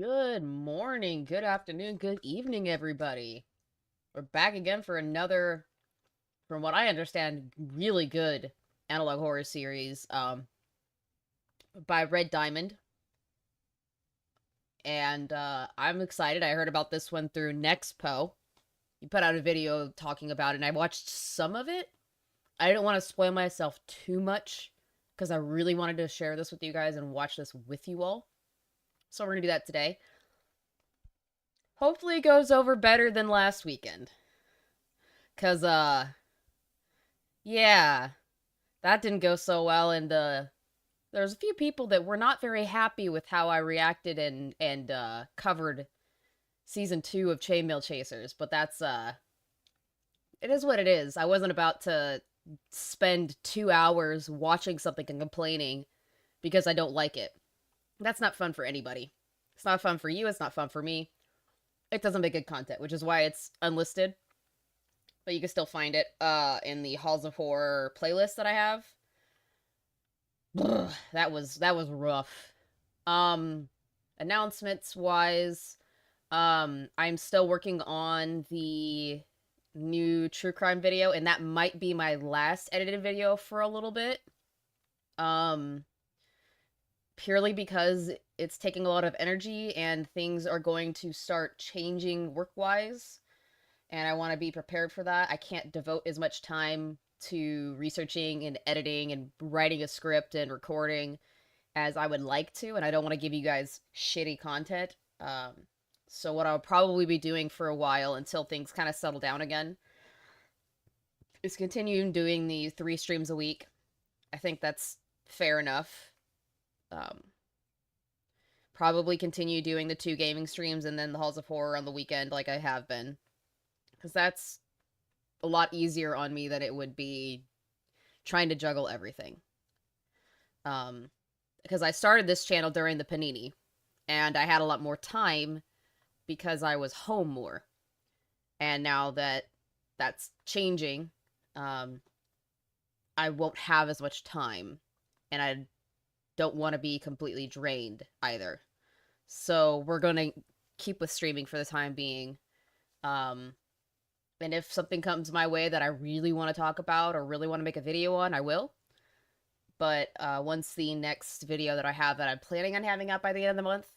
Good morning, good afternoon, good evening, everybody. We're back again for another, from what I understand, really good analog horror series by Red Diamond. And I'm excited. I heard about this one through Nexpo. You put out a video talking about it, and I watched some of it. I didn't want to spoil myself too much because I really wanted to share this with you guys and watch this with you all. So we're going to do that today. Hopefully it goes over better than last weekend. Cause yeah, that didn't go so well, and there's a few people that were not very happy with how I reacted and covered season 2 of Chainmail Chasers, but that's it is what it is. I wasn't about to spend 2 hours watching something and complaining because I don't like it. That's not fun for anybody. It's not fun for you, it's not fun for me. It doesn't make good content, which is why it's unlisted. But you can still find it in the Halls of Horror playlist that I have. That was rough. Um Announcements wise, I'm still working on the new true crime video, and that might be my last edited video for a little bit. Um Purely because it's taking a lot of energy and things are going to start changing work-wise, and I want to be prepared for that. I can't devote as much time to researching and editing and writing a script and recording as I would like to, and I don't want to give you guys shitty content. So what I'll probably be doing for a while until things kind of settle down again is continuing doing the 3 streams a week. I think that's fair enough. Um, Probably continue doing the 2 gaming streams and then the Halls of Horror on the weekend like I have been. Because that's a lot easier on me than it would be trying to juggle everything. Because I started this channel during the Panini, and I had a lot more time because I was home more. And now that that's changing, I won't have as much time, and I don't want to be completely drained either. So we're going to keep with streaming for the time being. Um, and if something comes my way that I really want to talk about or really want to make a video on, I will. But once the next video that I have that I'm planning on having out by the end of the month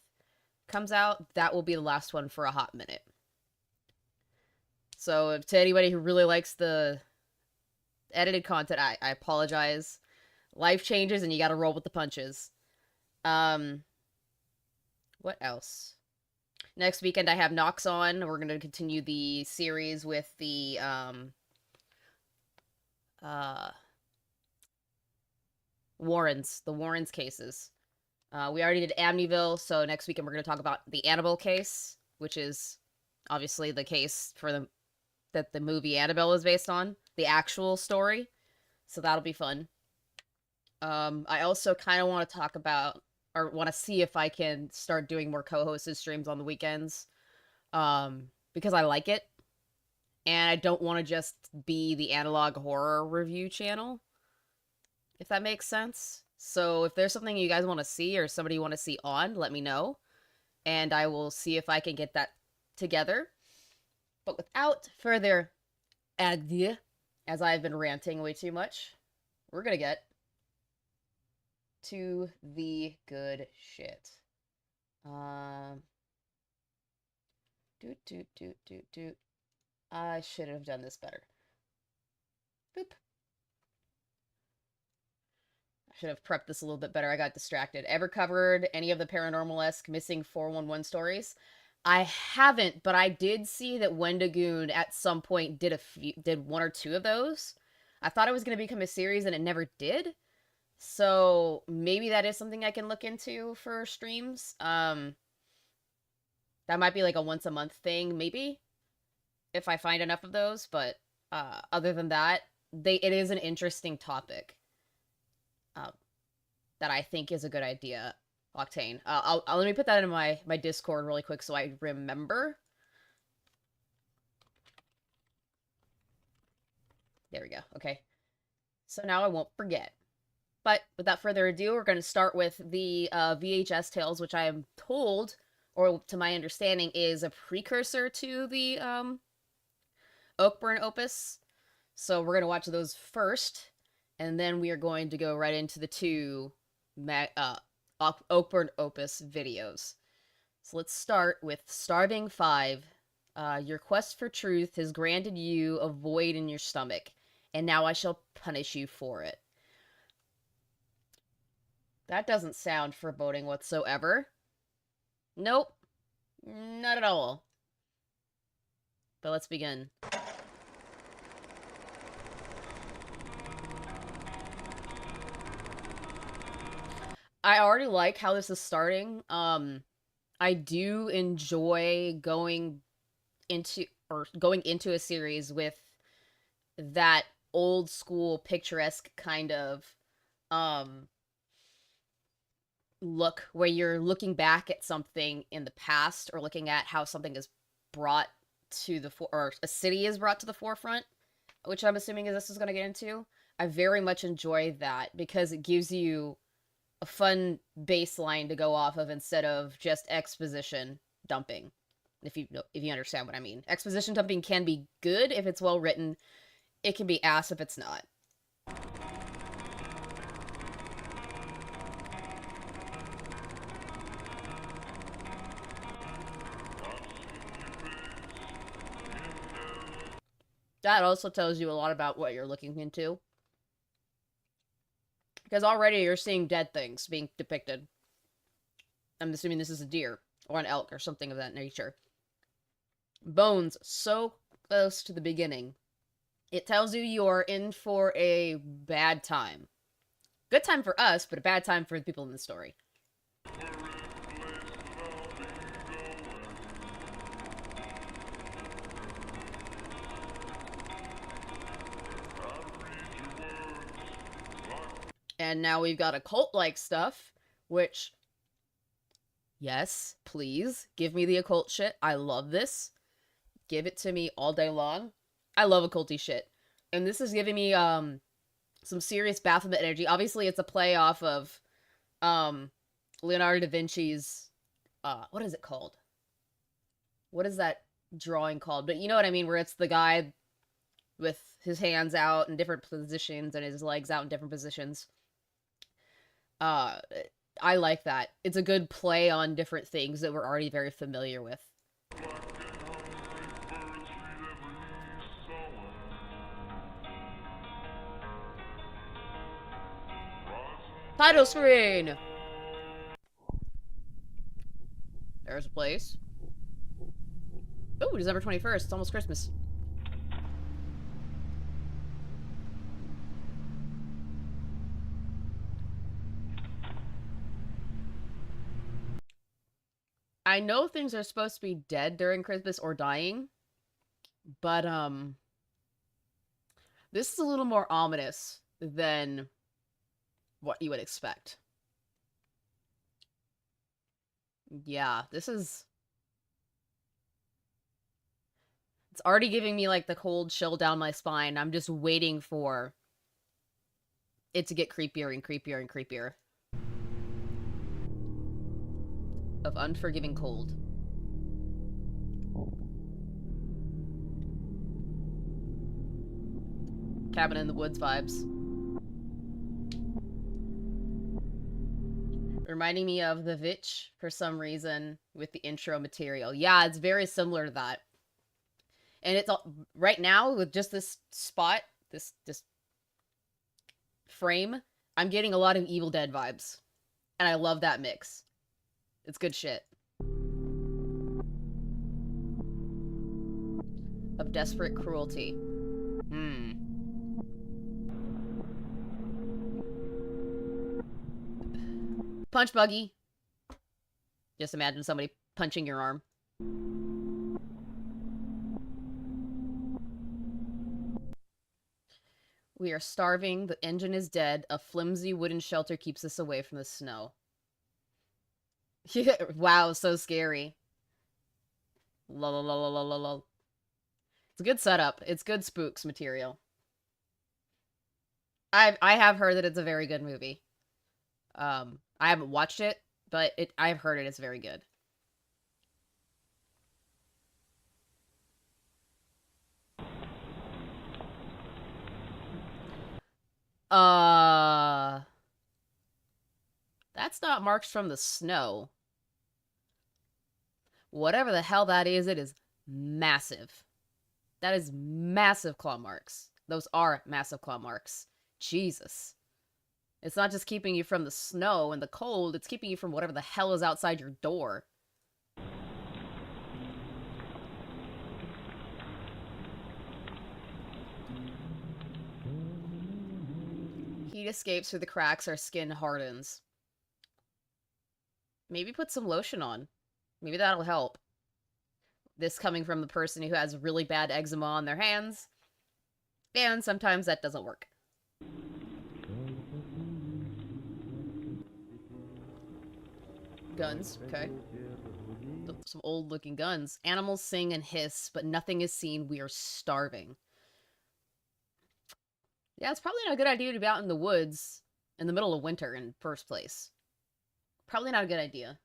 comes out, that will be the last one for a hot minute. So if to anybody who really likes the edited content, I apologize. Life changes and you gotta roll with the punches. Um, what else? Next weekend I have Nox on. We're gonna continue the series with the Warrens cases. We already did Amityville, so next weekend we're gonna talk about the Annabelle case, which is obviously the case for that the movie Annabelle is based on, the actual story. So that'll be fun. I also kind of want to talk about, or want to see if I can start doing more co-hosted streams on the weekends, because I like it, and I don't want to just be the analog horror review channel, if that makes sense. So if there's something you guys want to see or somebody you want to see on, let me know, and I will see if I can get that together. But without further ado, as I've been ranting way too much, we're gonna get to the good shit. Doot. I should have done this better. Boop. I should have prepped this a little bit better. I got distracted. Ever covered any of the paranormal-esque missing 411 stories? I haven't, but I did see that Wendigoon at some point did 1 or 2 of those. I thought it was going to become a series and it never did. So maybe that is something I can look into for streams. That might be like a once a month thing, maybe, if I find enough of those. But other than that, it is an interesting topic that I think is a good idea. Octane. I'll let me put that in my Discord really quick so I remember. There we go. Okay. So now I won't forget. But without further ado, we're going to start with the VHS tales, which I am told or to my understanding, is a precursor to the Oakburn Opus. So we're going to watch those first, and then we are going to go right into the two Oakburn Opus videos. So let's start with Starving 5. Your quest for truth has granted you a void in your stomach, and now I shall punish you for it. That doesn't sound foreboding whatsoever. Nope, not at all. But let's begin. I already like how this is starting. I do enjoy going into a series with that old school picturesque kind of look, where you're looking back at something in the past, or looking at how something is brought to the or a city is brought to the forefront, which I'm assuming this is going to get into. I very much enjoy that because it gives you a fun baseline to go off of instead of just exposition dumping. If you understand what I mean. Exposition dumping can be good if it's well written. It can be ass if it's not. That also tells you a lot about what you're looking into. Because already you're seeing dead things being depicted. I'm assuming this is a deer or an elk or something of that nature. Bones so close to the beginning. It tells you you're in for a bad time. Good time for us, but a bad time for the people in the story. And now we've got occult-like stuff, which, yes, please, give me the occult shit. I love this. Give it to me all day long. I love occulty shit. And this is giving me, some serious Baphomet energy. Obviously, it's a play off of, Leonardo da Vinci's, what is it called? What is that drawing called? But you know what I mean, where it's the guy with his hands out in different positions and his legs out in different positions. I like that. It's a good play on different things that we're already very familiar with. Title screen! There's a place. Ooh, December 21st. It's almost Christmas. I know things are supposed to be dead during Christmas or dying, but, this is a little more ominous than what you would expect. Yeah, this is... It's already giving me, like, the cold chill down my spine. I'm just waiting for it to get creepier and creepier and creepier. Of unforgiving cold. Cabin in the Woods vibes. Reminding me of The Witch for some reason with the intro material. Yeah, it's very similar to that. And it's all right now with just this spot, this frame, I'm getting a lot of Evil Dead vibes. And I love that mix. It's good shit. Of desperate cruelty. Punch buggy. Just imagine somebody punching your arm. We are starving. The engine is dead. A flimsy wooden shelter keeps us away from the snow. Wow, so scary. Lol, lol, lol, lol, lol. It's a good setup. It's good spooks material. I have heard that it's a very good movie. I haven't watched it, but I've heard it is very good. That's not marks from the snow. Whatever the hell that is, it is massive. That is massive claw marks. Those are massive claw marks. Jesus. It's not just keeping you from the snow and the cold, it's keeping you from whatever the hell is outside your door. Heat escapes through the cracks, our skin hardens. Maybe put some lotion on. Maybe that'll help. This coming from the person who has really bad eczema on their hands. And sometimes that doesn't work. Guns, okay. Some old-looking guns. Animals sing and hiss, but nothing is seen. We are starving. Yeah, it's probably not a good idea to be out in the woods in the middle of winter in the first place. Probably not a good idea.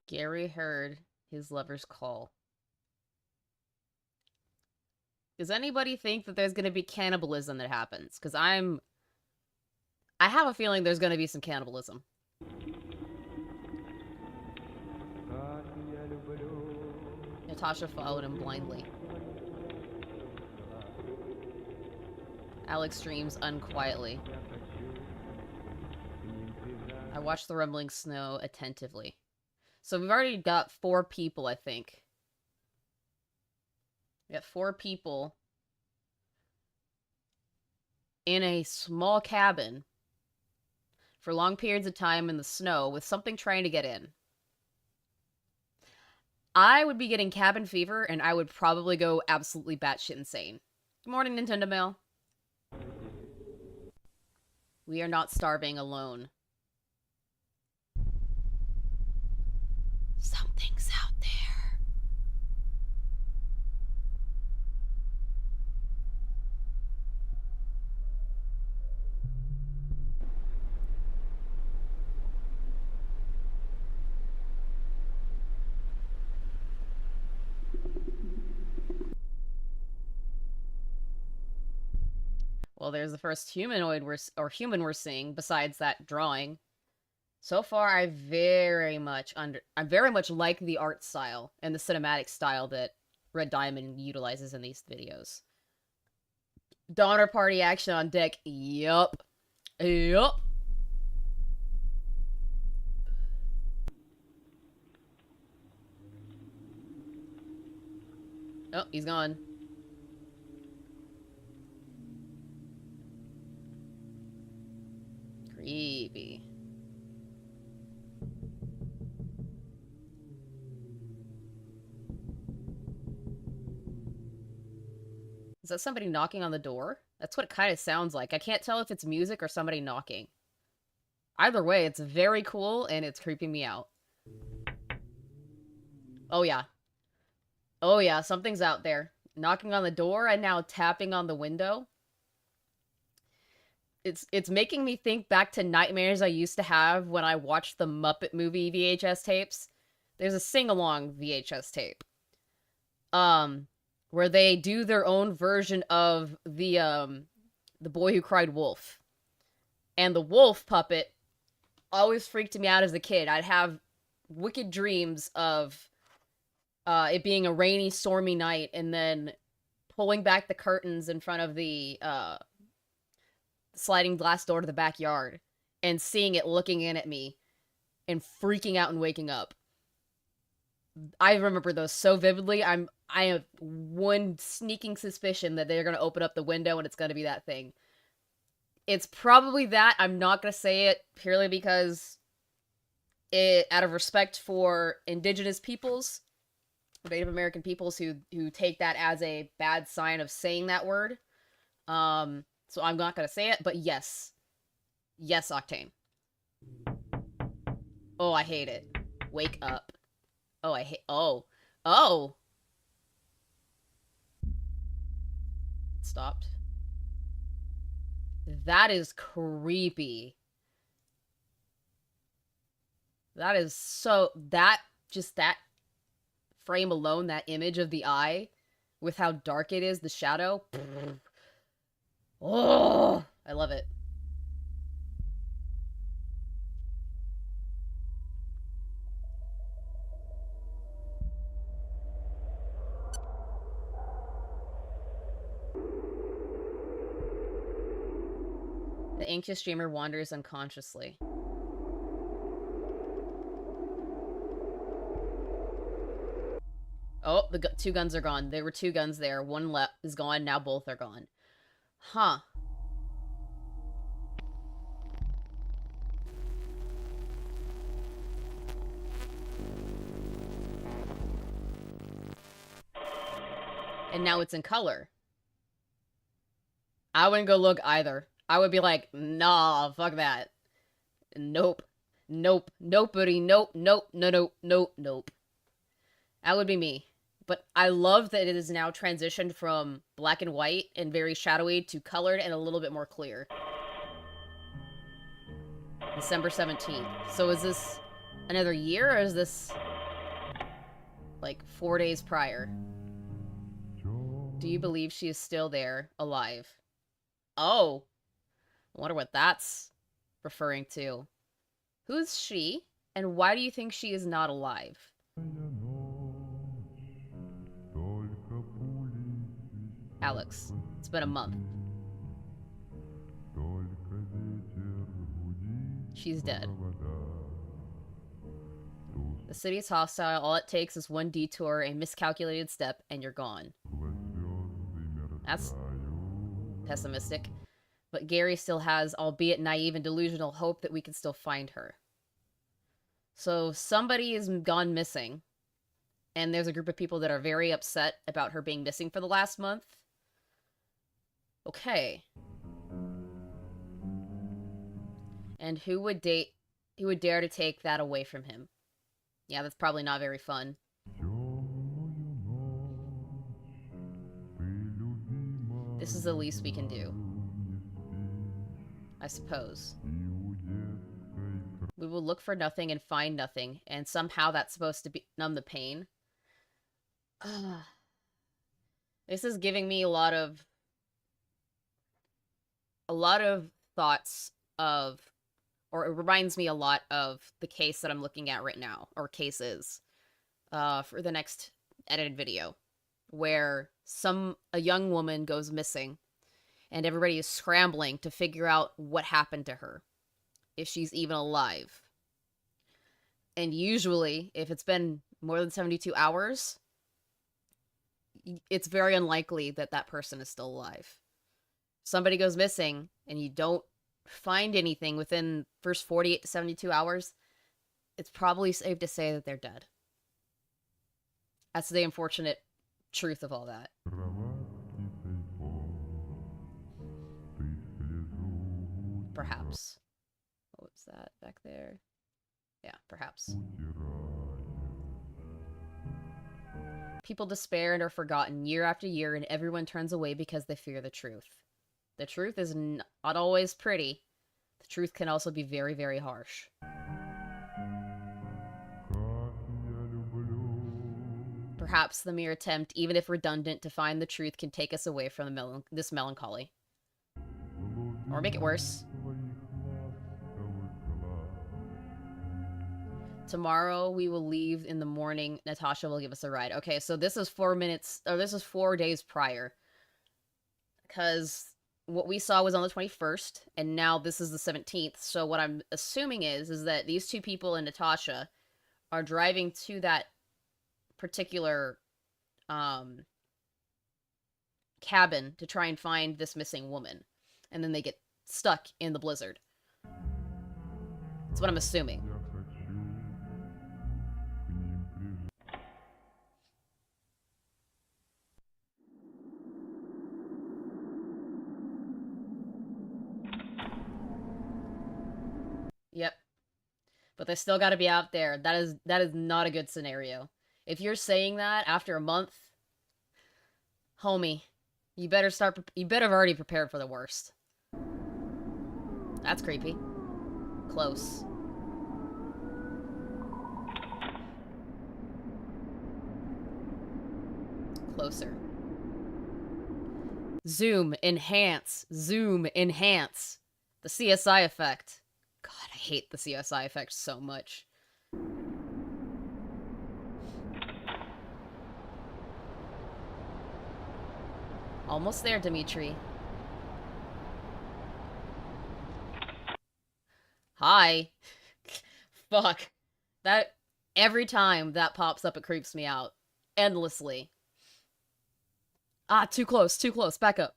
Gary heard his lover's call. Does anybody think that there's gonna be cannibalism that happens? Because I have a feeling there's gonna be some cannibalism. Natasha followed him blindly. Alex dreams unquietly. I watched the rumbling snow attentively. So we've already got 4 people, I think. We got 4 people in a small cabin for long periods of time in the snow with something trying to get in. I would be getting cabin fever, and I would probably go absolutely batshit insane. Good morning, Nintendo Mail. We are not starving alone. Something's out there. Well, there's the first humanoid human we're seeing besides that drawing. So far, I very much like the art style and the cinematic style that Red Diamond utilizes in these videos. Donner Party action on deck. Yup. Yup. Oh, he's gone. Creepy. Is that somebody knocking on the door? That's what it kind of sounds like. I can't tell if it's music or somebody knocking. Either way, it's very cool, and it's creeping me out. Oh, yeah. Oh, yeah, something's out there. Knocking on the door and now tapping on the window. It's making me think back to nightmares I used to have when I watched the Muppet movie VHS tapes. There's a sing-along VHS tape. Where they do their own version of the Boy Who Cried Wolf. And the wolf puppet always freaked me out as a kid. I'd have wicked dreams of it being a rainy, stormy night, and then pulling back the curtains in front of the sliding glass door to the backyard and seeing it looking in at me and freaking out and waking up. I remember those so vividly. I have one sneaking suspicion that they're going to open up the window and it's going to be that thing. It's probably that. I'm not going to say it purely because out of respect for indigenous peoples, Native American peoples who take that as a bad sign of saying that word. So I'm not going to say it, but yes. Yes, Octane. Oh, I hate it. Wake up. Oh, I hate. Oh. Oh! It stopped. That is creepy. That is so. Just that frame alone, that image of the eye, with how dark it is, the shadow. Oh! I love it. The anxious dreamer wanders unconsciously. Oh, the two guns are gone. There were two guns there. One left is gone. Now both are gone. Huh. And now it's in color. I wouldn't go look either. I would be like, nah, fuck that. Nope. Nope. Nope, buddy. Nope. Nope. No, nope. Nope. Nope. That would be me. But I love that it is now transitioned from black and white and very shadowy to colored and a little bit more clear. December 17th. So is this another year, or is this like 4 days prior? Do you believe she is still there, alive? Oh. I wonder what that's referring to. Who's she, and why do you think she is not alive? Alex, it's been a month. She's dead. The city is hostile. All it takes is one detour, a miscalculated step, and you're gone. That's pessimistic. But Gary still has, albeit naive and delusional, hope that we can still find her. So somebody has gone missing, and there's a group of people that are very upset about her being missing for the last month. Okay. And who would dare to take that away from him? Yeah, that's probably not very fun. This is the least we can do, I suppose. We will look for nothing and find nothing, and somehow that's supposed to numb the pain. This is giving me a lot of thoughts of, or it reminds me a lot of the case that I'm looking at right now, or cases, for the next edited video, where a young woman goes missing, and everybody is scrambling to figure out what happened to her, if she's even alive. And usually, if it's been more than 72 hours, it's very unlikely that that person is still alive. Somebody goes missing, and you don't find anything within first 48 to 72 hours, it's probably safe to say that they're dead. That's the unfortunate truth of all that. Perhaps. What was that back there? Yeah, perhaps. People despair and are forgotten year after year, and everyone turns away because they fear the truth. The truth is not always pretty. The truth can also be very, very harsh. Perhaps the mere attempt, even if redundant, to find the truth can take us away from this melancholy. Or make it worse. Tomorrow we will leave in the morning. Natasha will give us a ride. Okay, so this is 4 days prior. Because what we saw was on the 21st, and now this is the 17th. So what I'm assuming is that these two people and Natasha are driving to that particular cabin to try and find this missing woman. And then they get stuck in the blizzard. That's what I'm assuming. Yep. But they still gotta be out there. That is not a good scenario. If you're saying that after a month, homie, you better have already prepared for the worst. That's creepy. Close. Closer. Zoom, enhance. Zoom, enhance. The CSI effect. God, I hate the CSI effect so much. Almost there, Dimitri. Hi. Fuck. That, every time that pops up, it creeps me out. Endlessly. Ah, too close, back up.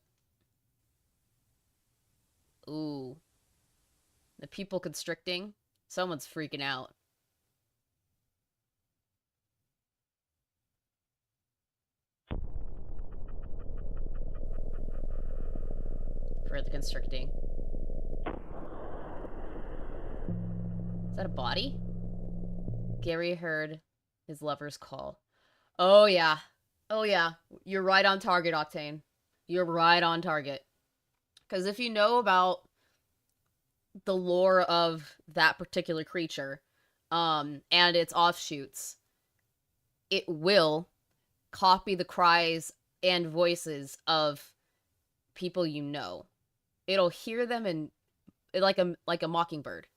Ooh. The people constricting? Someone's freaking out. Further constricting. Is that a body? Gary heard his lover's call. Oh yeah. Oh yeah. You're right on target, Octane. You're right on target. Because if you know about the lore of that particular creature, and its offshoots, it will copy the cries and voices of people you know. It'll hear them in like a mockingbird.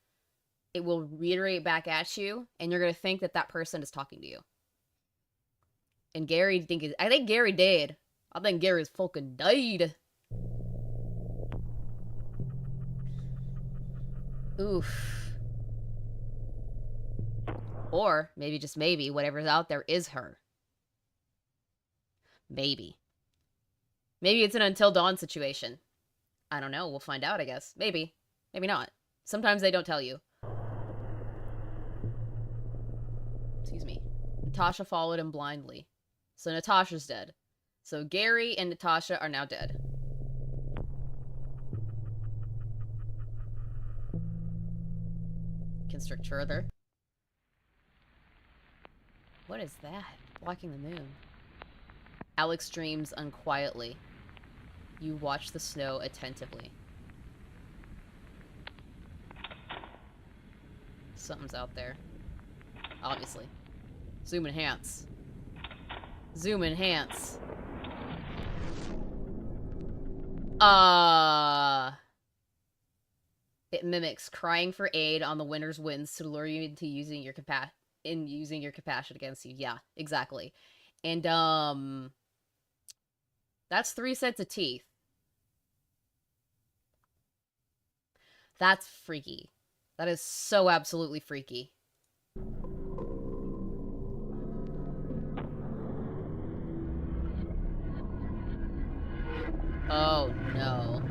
It will reiterate back at you, and you're gonna think that person is talking to you. And I think Gary did. I think Gary's fucking died. Oof. Or, maybe, just maybe, whatever's out there is her. Maybe. Maybe it's an Until Dawn situation. I don't know. We'll find out, I guess. Maybe. Maybe not. Sometimes they don't tell you. Excuse me. Natasha followed him blindly. So Natasha's dead. So Gary and Natasha are now dead. Constrict further. What is that? Blocking the moon. Alex dreams unquietly. You watch the snow attentively. Something's out there. Obviously. Zoom enhance. Zoom enhance. It mimics crying for aid on the winter's winds to lure you into using your compassion against you. Yeah, exactly. And that's 3 sets of teeth. That's freaky. That is so absolutely freaky. Oh no.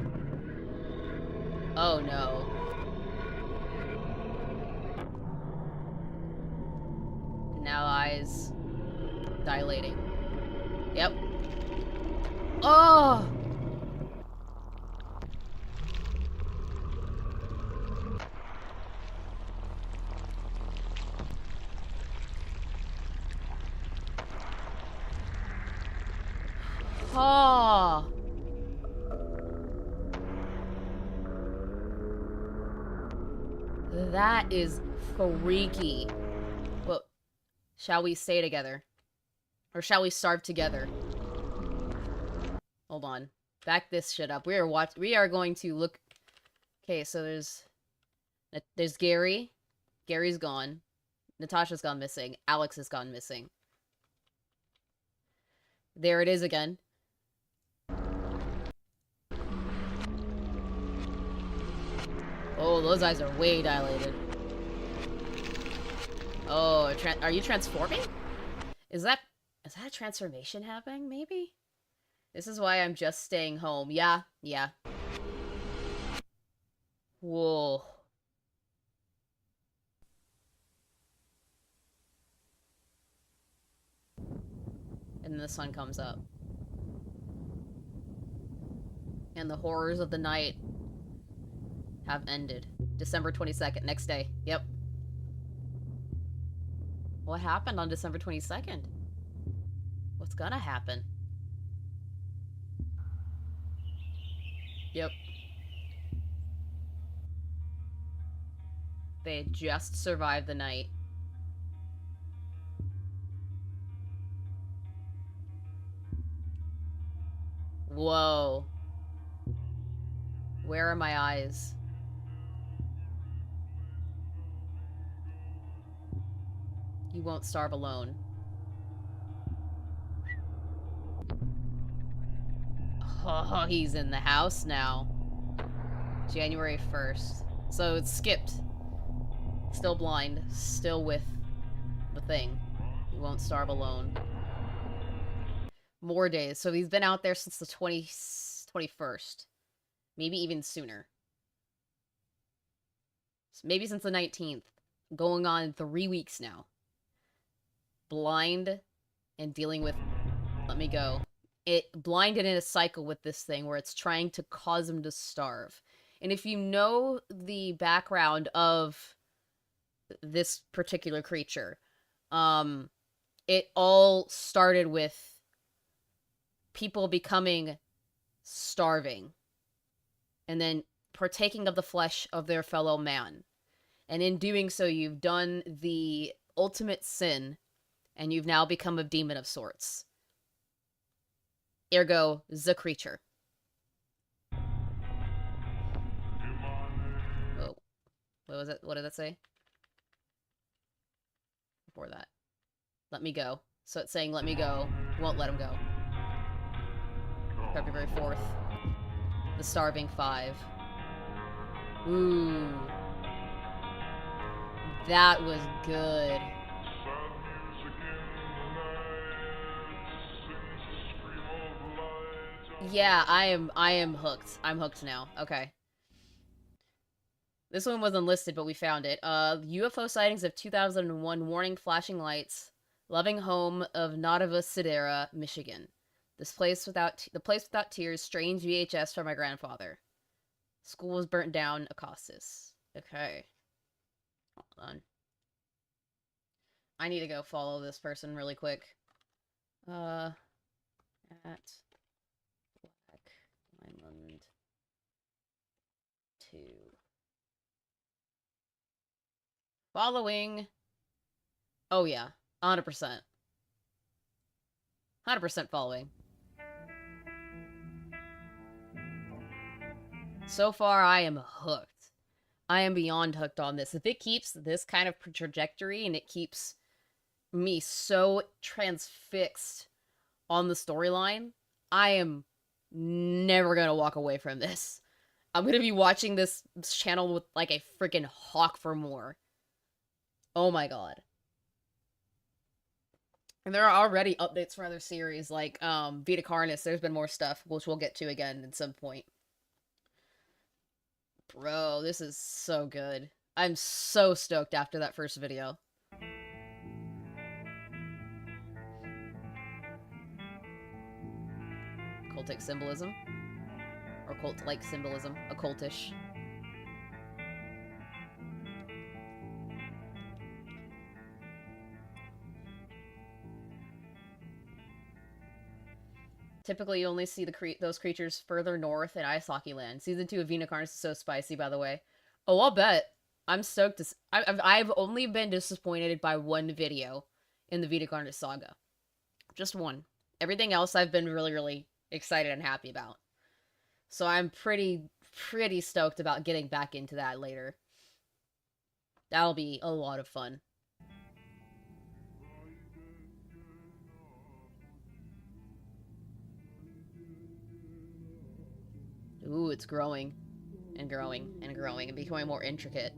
Oh no. Now eyes dilating. Yep. Oh! Oh! That is freaky. Well, shall we stay together? Or shall we starve together? Hold on. Back this shit up. We are going to look. Okay, so there's Gary. Gary's gone. Natasha's gone missing. Alex has gone missing. There it is again. Oh, those eyes are way dilated. Oh, are you transforming? Is that a transformation happening, maybe? This is why I'm just staying home. Yeah. Whoa. And then the sun comes up. And the horrors of the night have ended. December 22nd, next day. Yep. What happened on December 22nd? What's gonna happen? Yep. They just survived the night. Whoa. Where are my eyes? You won't starve alone. Oh, he's in the house now. January 1st. So it's skipped. Still blind. Still with the thing. He won't starve alone. More days. So he's been out there since the 21st. Maybe even sooner. Maybe since the 19th. Going on 3 weeks now. Blind and dealing with... Let me go. It blinded in a cycle with this thing where it's trying to cause him to starve. And if you know the background of this particular creature, it all started with people becoming starving and then partaking of the flesh of their fellow man. And in doing so, you've done the ultimate sin, and you've now become a demon of sorts. Ergo, the creature. Oh. What was it? What did that say? Before that. Let me go. So it's saying, let me go. Won't let him go. February 4th. The Starving 5. Ooh. That was good. Yeah, I am hooked. I'm hooked now. Okay. This one wasn't listed, but we found it. UFO sightings of 2001 warning flashing lights. Loving home of Notava Sidera, Michigan. The place without tears. Strange VHS from my grandfather. School was burnt down. Acostus. Okay. Hold on. I need to go follow this person really quick. At Black Diamond 2. Following. Oh yeah, 100%. 100% following. So far, I am hooked. I am beyond hooked on this. If it keeps this kind of trajectory and it keeps me so transfixed on the storyline, I am never gonna walk away from this. I'm gonna be watching this channel with like a freaking hawk for more. Oh my god. And there are already updates for other series, like Vita Carnis. There's been more stuff, which we'll get to again at some point. Bro, this is so good. I'm so stoked after that first video. Cultic symbolism. Or cult-like symbolism. Occultish. Typically, you only see those creatures further north in Ice Hockey Land. Season 2 of Vina Carnis is so spicy, by the way. Oh, I'll bet. I'm stoked to... I've only been disappointed by one video in the Vita Carnis saga. Just one. Everything else I've been really, really excited and happy about. So I'm pretty stoked about getting back into that later. That'll be a lot of fun. Ooh, it's growing. And growing. And growing. And becoming more intricate.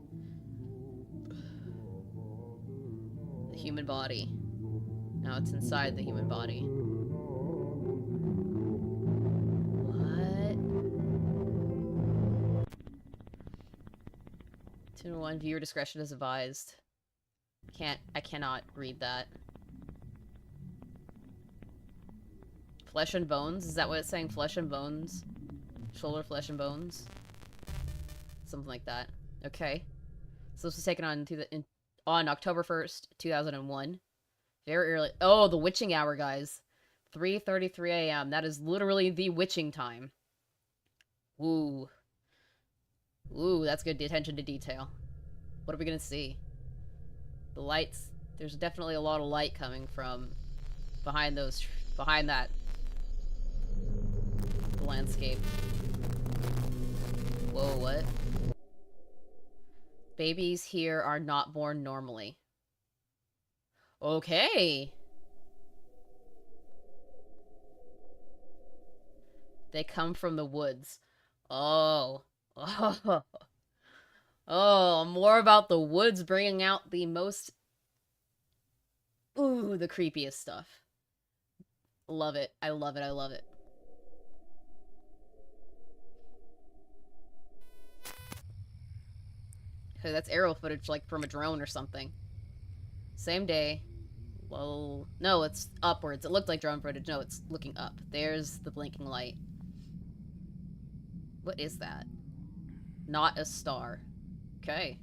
The human body. Now it's inside the human body. What? 2-1, viewer discretion is advised. I cannot read that. Flesh and bones? Is that what it's saying? Flesh and bones? Shoulder, flesh, and bones? Something like that. Okay. So this was taken on on October 1st, 2001. Very early. Oh, the witching hour, guys. 3:33 a.m. That is literally the witching time. Ooh. Ooh, that's good attention to detail. What are we gonna see? The lights. There's definitely a lot of light coming from behind that landscape. Whoa, what? Babies here are not born normally. Okay. They come from the woods. Oh. Oh. Oh, more about the woods bringing out the most... Ooh, the creepiest stuff. Love it. I love it. I love it. Okay, that's aerial footage, like, from a drone or something. Same day. Well, no, it's upwards. It looked like drone footage. No, it's looking up. There's the blinking light. What is that? Not a star. Okay.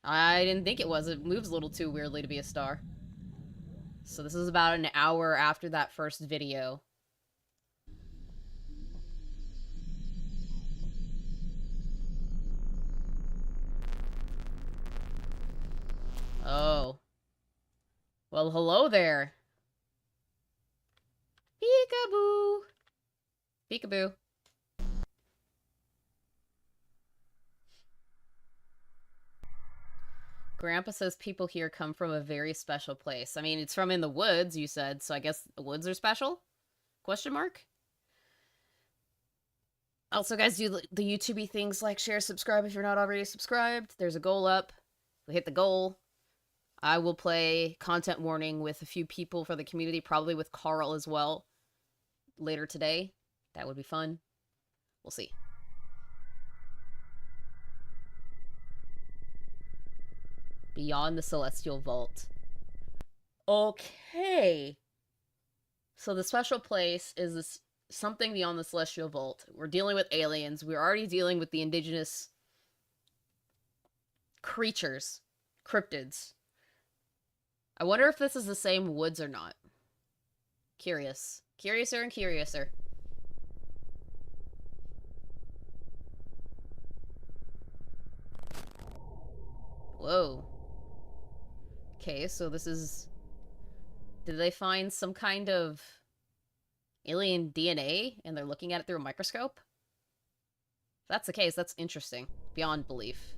I didn't think it was. It moves a little too weirdly to be a star. So this is about an hour after that first video. Oh. Well, hello there. Peekaboo. Peekaboo. Grandpa says people here come from a very special place. I mean, it's from in the woods, you said, so I guess the woods are special? Question mark? Also, guys, do the YouTube-y things like share, subscribe if you're not already subscribed. There's a goal up. We hit the goal. I will play content warning with a few people for the community, probably with Karl as well, later today. That would be fun. We'll see. Beyond the Celestial Vault. Okay. So the special place is this something beyond the Celestial Vault. We're dealing with aliens. We're already dealing with the indigenous creatures. Cryptids. I wonder if this is the same woods or not. Curious. Curiouser and curiouser. Whoa. Okay, so this is... Did they find some kind of alien DNA and they're looking at it through a microscope? If that's the case, that's interesting. Beyond belief.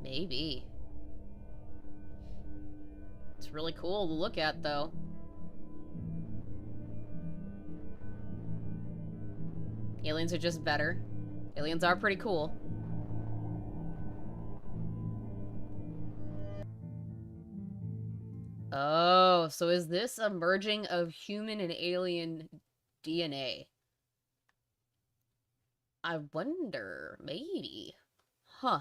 Maybe. It's really cool to look at, though. Aliens are just better. Aliens are pretty cool. Oh, so is this a merging of human and alien DNA? I wonder. Maybe. Huh.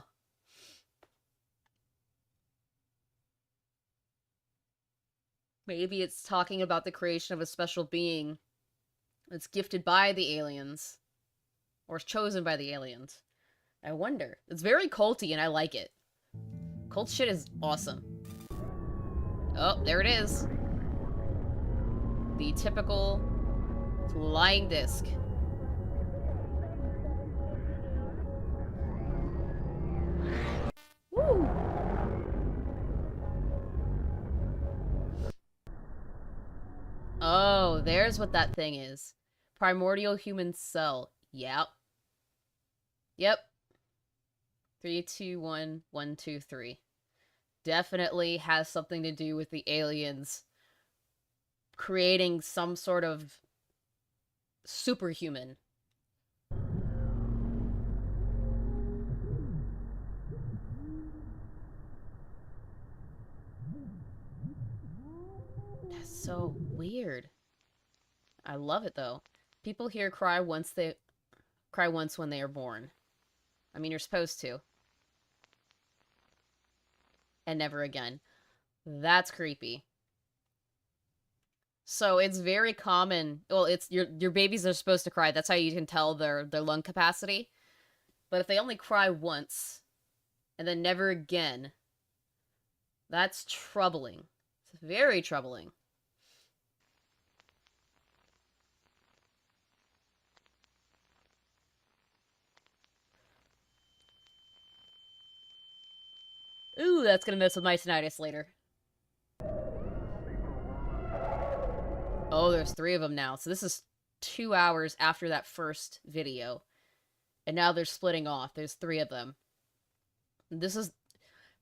Maybe it's talking about the creation of a special being that's gifted by the aliens. Or chosen by the aliens. I wonder. It's very culty and I like it. Cult shit is awesome. Oh, there it is. The typical flying disc. Woo! Oh, there's what that thing is. Primordial human cell. Yep. Yep. 3, 2, 1, 1, 2, 3. Definitely has something to do with the aliens creating some sort of superhuman. That's so weird. I love it though. People here cry once when they are born. I mean, you're supposed to. And never again. That's creepy. So it's very common. Well, it's your babies are supposed to cry. That's how you can tell their lung capacity. But if they only cry once and then never again, that's troubling. It's very troubling. Ooh, that's gonna mess with my tinnitus later. Oh, there's 3 of them now. So this is 2 hours after that first video. And now they're splitting off. There's 3 of them. This is,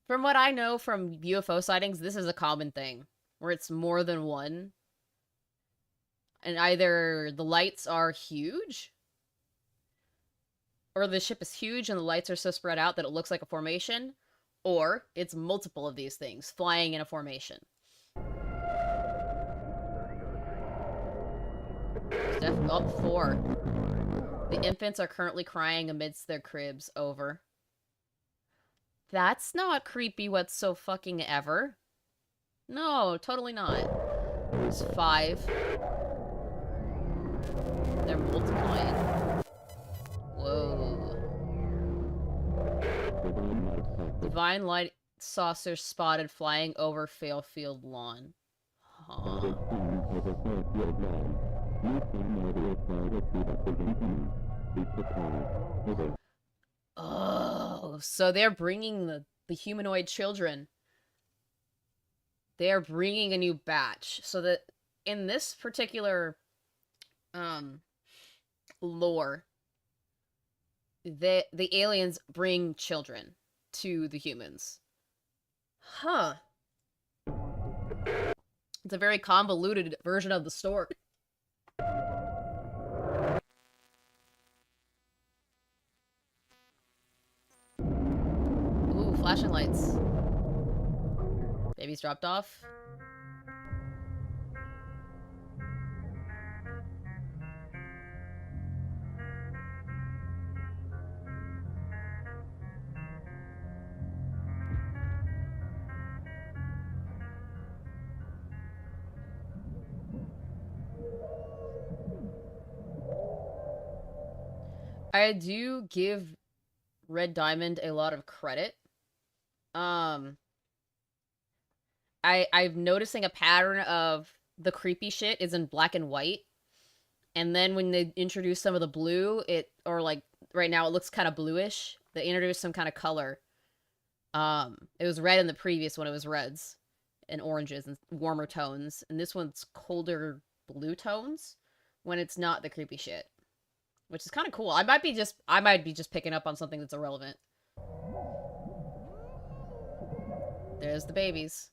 from what I know from UFO sightings, this is a common thing. Where it's more than one. And either the lights are huge, or the ship is huge and the lights are so spread out that it looks like a formation, or it's multiple of these things flying in a formation. Oh, 4. The infants are currently crying amidst their cribs. Over. That's not creepy whatso fucking ever. No, totally not. There's 5. They're multiplying. Whoa. Divine light saucer spotted flying over Fairfield lawn. Huh. Oh, so they're bringing the humanoid children. They're bringing a new batch. So that in this particular lore, the aliens bring children to the humans. Huh. It's a very convoluted version of the story. Ooh, flashing lights. Baby's dropped off. I do give Red Diamond a lot of credit. I'm noticing a pattern of the creepy shit is in black and white. And then when they introduce some of the blue, or like right now it looks kind of bluish. They introduced some kind of color. It was red in the previous one, it was reds and oranges and warmer tones. And this one's colder blue tones when it's not the creepy shit. Which is kind of cool. I might be just picking up on something that's irrelevant. There's the babies.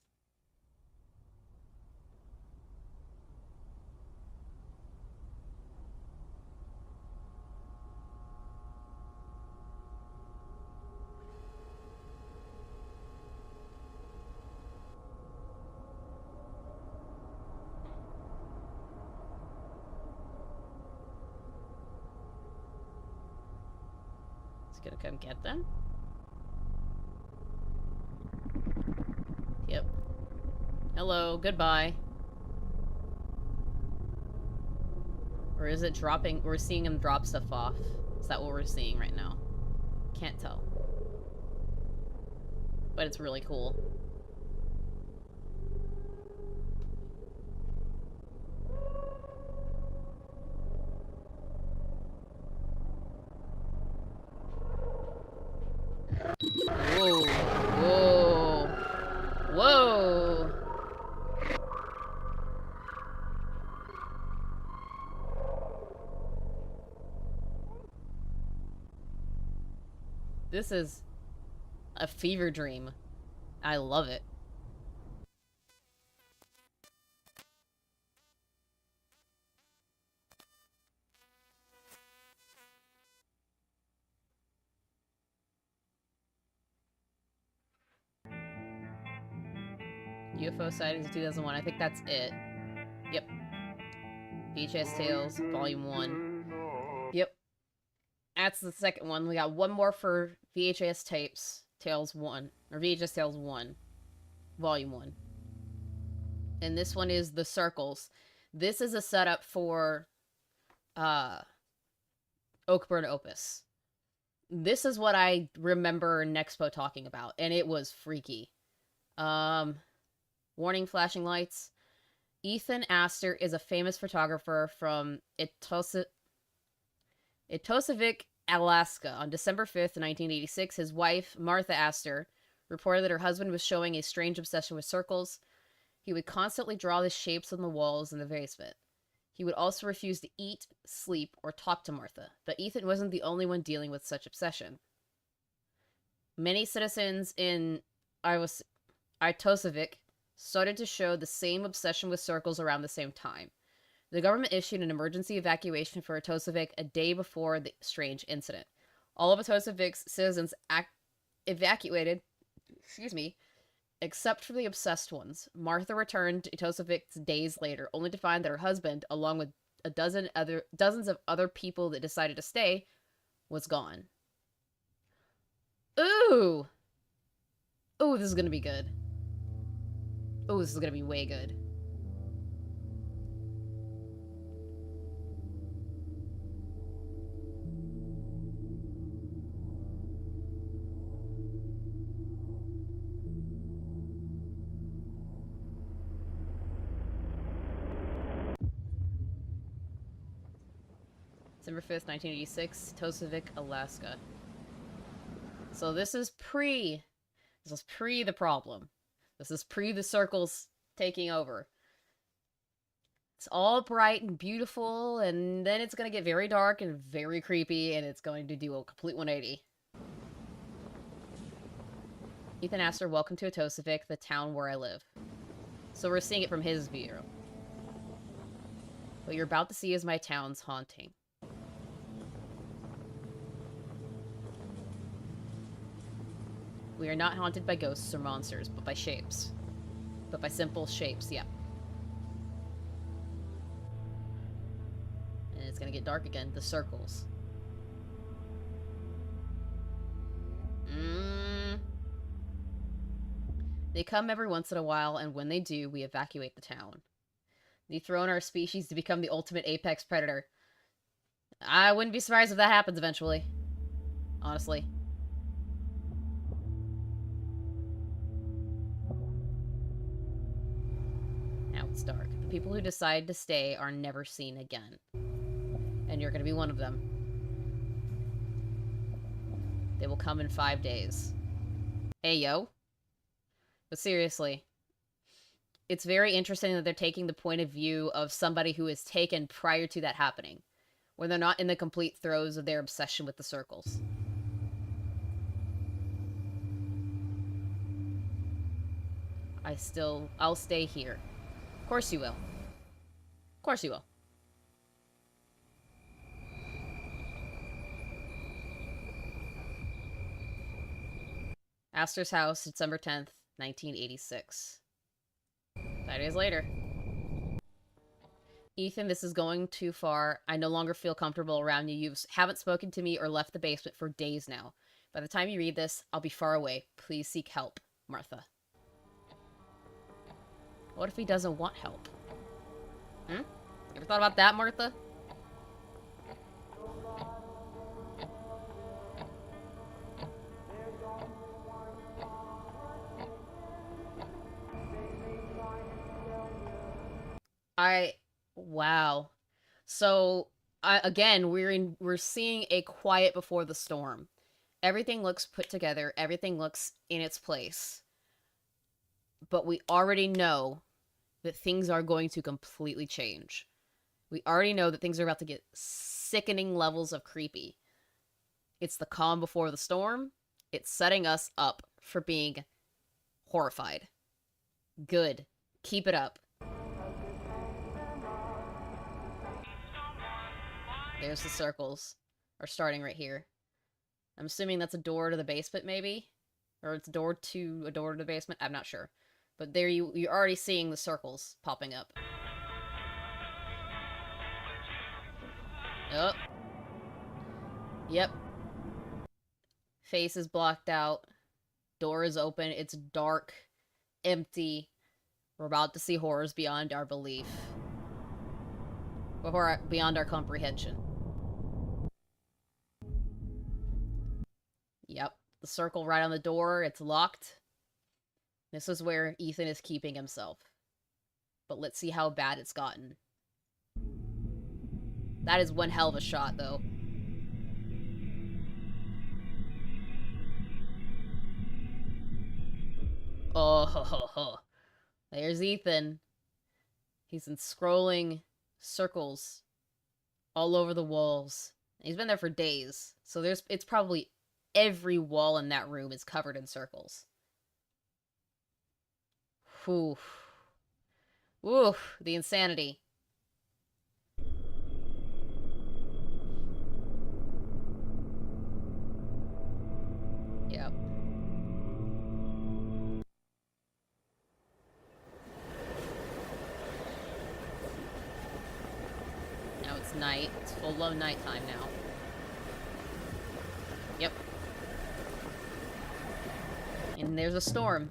Gonna come get them? Yep. Hello, goodbye. Or is it dropping? We're seeing him drop stuff off. Is that what we're seeing right now? Can't tell. But it's really cool. Whoa. Whoa. Whoa. This is a fever dream. I love it. UFO sightings of 2001. I think that's it. Yep. VHS Tales, Volume 1. Yep. That's the second one. We got one more for VHS Tapes, Tales 1. Or VHS Tales 1. Volume 1. And this one is The Circles. This is a setup for Oakburn Opus. This is what I remember Nexpo talking about, and it was freaky. Warning flashing lights. Ethan Astor is a famous photographer from Itosavik, Alaska. On December 5th, 1986, his wife, Martha Astor, reported that her husband was showing a strange obsession with circles. He would constantly draw the shapes on the walls in the basement. He would also refuse to eat, sleep, or talk to Martha, but Ethan wasn't the only one dealing with such obsession. Many citizens in Itosavik started to show the same obsession with circles around the same time. The government issued an emergency evacuation for Itosavik a day before the strange incident. All of Itosavik's citizens evacuated, except for the obsessed ones. Martha returned to Itosavik days later, only to find that her husband, along with dozens of other people that decided to stay, was gone. Ooh! Ooh, this is gonna be good. Ooh, this is gonna be way good. December 5th, 1986, Tosavik, Alaska. So this is pre the problem. This is pre the circles taking over. It's all bright and beautiful, and then it's going to get very dark and very creepy, and it's going to do a complete 180. Ethan Astor, welcome to Tosavik, the town where I live. So we're seeing it from his view. What you're about to see is my town's haunting. We are not haunted by ghosts or monsters, but by shapes. But by simple shapes, yeah. And it's gonna get dark again. The circles. They come every once in a while, and when they do, we evacuate the town. They throw in our species to become the ultimate apex predator. I wouldn't be surprised if that happens eventually. Honestly. Now it's dark. The people who decide to stay are never seen again. And you're gonna be one of them. They will come in 5 days. Hey, yo. But seriously, it's very interesting that they're taking the point of view of somebody who is taken prior to that happening, where they're not in the complete throes of their obsession with the circles. I'll stay here. Of course you will. Of course you will. Astor's house, December 10th, 1986. 5 days later. Ethan, this is going too far. I no longer feel comfortable around you. You haven't spoken to me or left the basement for days now. By the time you read this, I'll be far away. Please seek help, Martha. What if he doesn't want help? You ever thought about that, Martha? Wow. So, again, we're seeing a quiet before the storm. Everything looks put together. Everything looks in its place. But we already know that things are going to completely change. We already know that things are about to get sickening levels of creepy. It's the calm before the storm. It's setting us up for being horrified. Good. Keep it up. There's the circles. Are starting right here. I'm assuming that's a door to the basement, maybe? Or it's a door to the basement? I'm not sure. But there you're already seeing the circles popping up. Oh. Yep. Face is blocked out. Door is open. It's dark. Empty. We're about to see horrors beyond our belief. beyond our comprehension. Yep, the circle right on the door, it's locked. This is where Ethan is keeping himself. But let's see how bad it's gotten. That is one hell of a shot, though. Oh, ho, ho, ho. There's Ethan. He's been scrolling circles all over the walls. He's been there for days, so it's probably every wall in that room is covered in circles. Whew. Oof, the insanity. Yep. Now it's night. It's full-blown nighttime now. Yep. And there's a storm.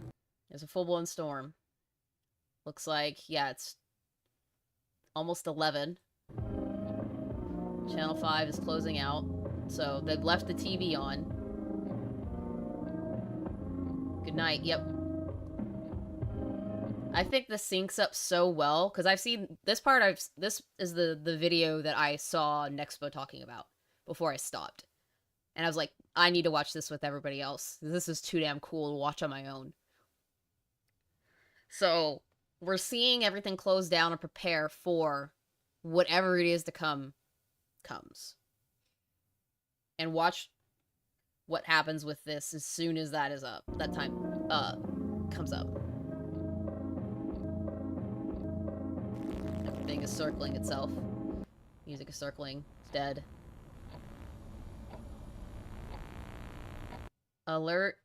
There's a full-blown storm. Looks like, yeah, it's almost 11. Channel 5 is closing out. So they've left the TV on. Good night, yep. I think this syncs up so well, because I've seen this part, this is the video that I saw Nexpo talking about before I stopped. And I was like, I need to watch this with everybody else. This is too damn cool to watch on my own. So, we're seeing everything close down and prepare for whatever it is to come, comes. And watch what happens with this as soon as that is up. That time, comes up. Everything is circling itself. Music is circling. It's dead. Alert.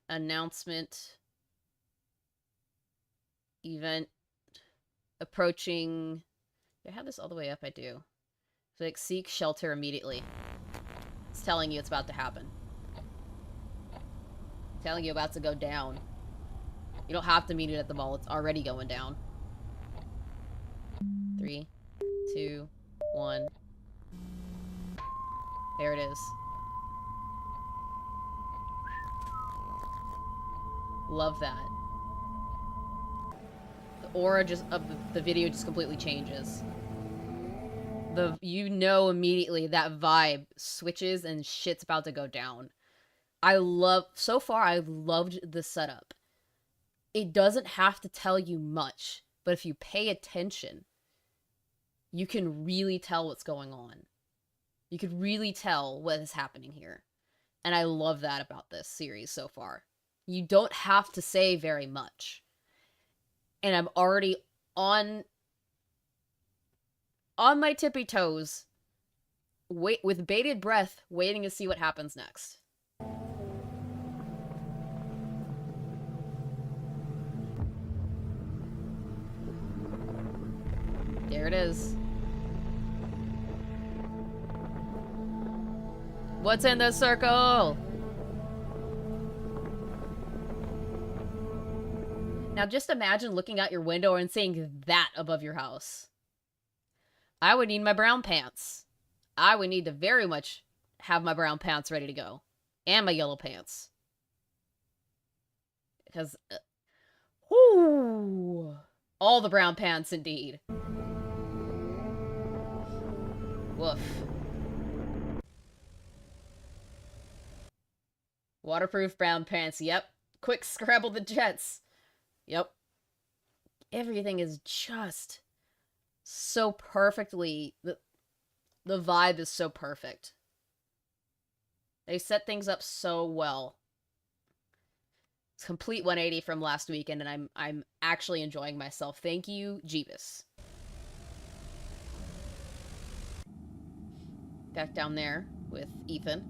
Announcement. Event. Approaching. Do I have this all the way up? I do. So, like, seek shelter immediately. It's telling you it's about to happen. It's telling you about to go down. You don't have to meet it at the mall. It's already going down. 3, 2, 1. There it is. Love that. The aura just of the video just completely changes. You know immediately that vibe switches and shit's about to go down. So far I've loved the setup. It doesn't have to tell you much, but if you pay attention, you can really tell what's going on. You could really tell what is happening here. And I love that about this series so far. You don't have to say very much. And I'm already on my tippy toes, with bated breath, waiting to see what happens next. There it is. What's in the circle? Now just imagine looking out your window and seeing that above your house. I would need my brown pants. I would need to very much have my brown pants ready to go. And my yellow pants. Because, whoo! All the brown pants, indeed. Woof. Waterproof brown pants, yep. Quick scrabble the jets. Yep. Everything is just so perfectly... The vibe is so perfect. They set things up so well. It's a complete 180 from last weekend, and I'm actually enjoying myself. Thank you, Jeebus. Back down there with Ethan.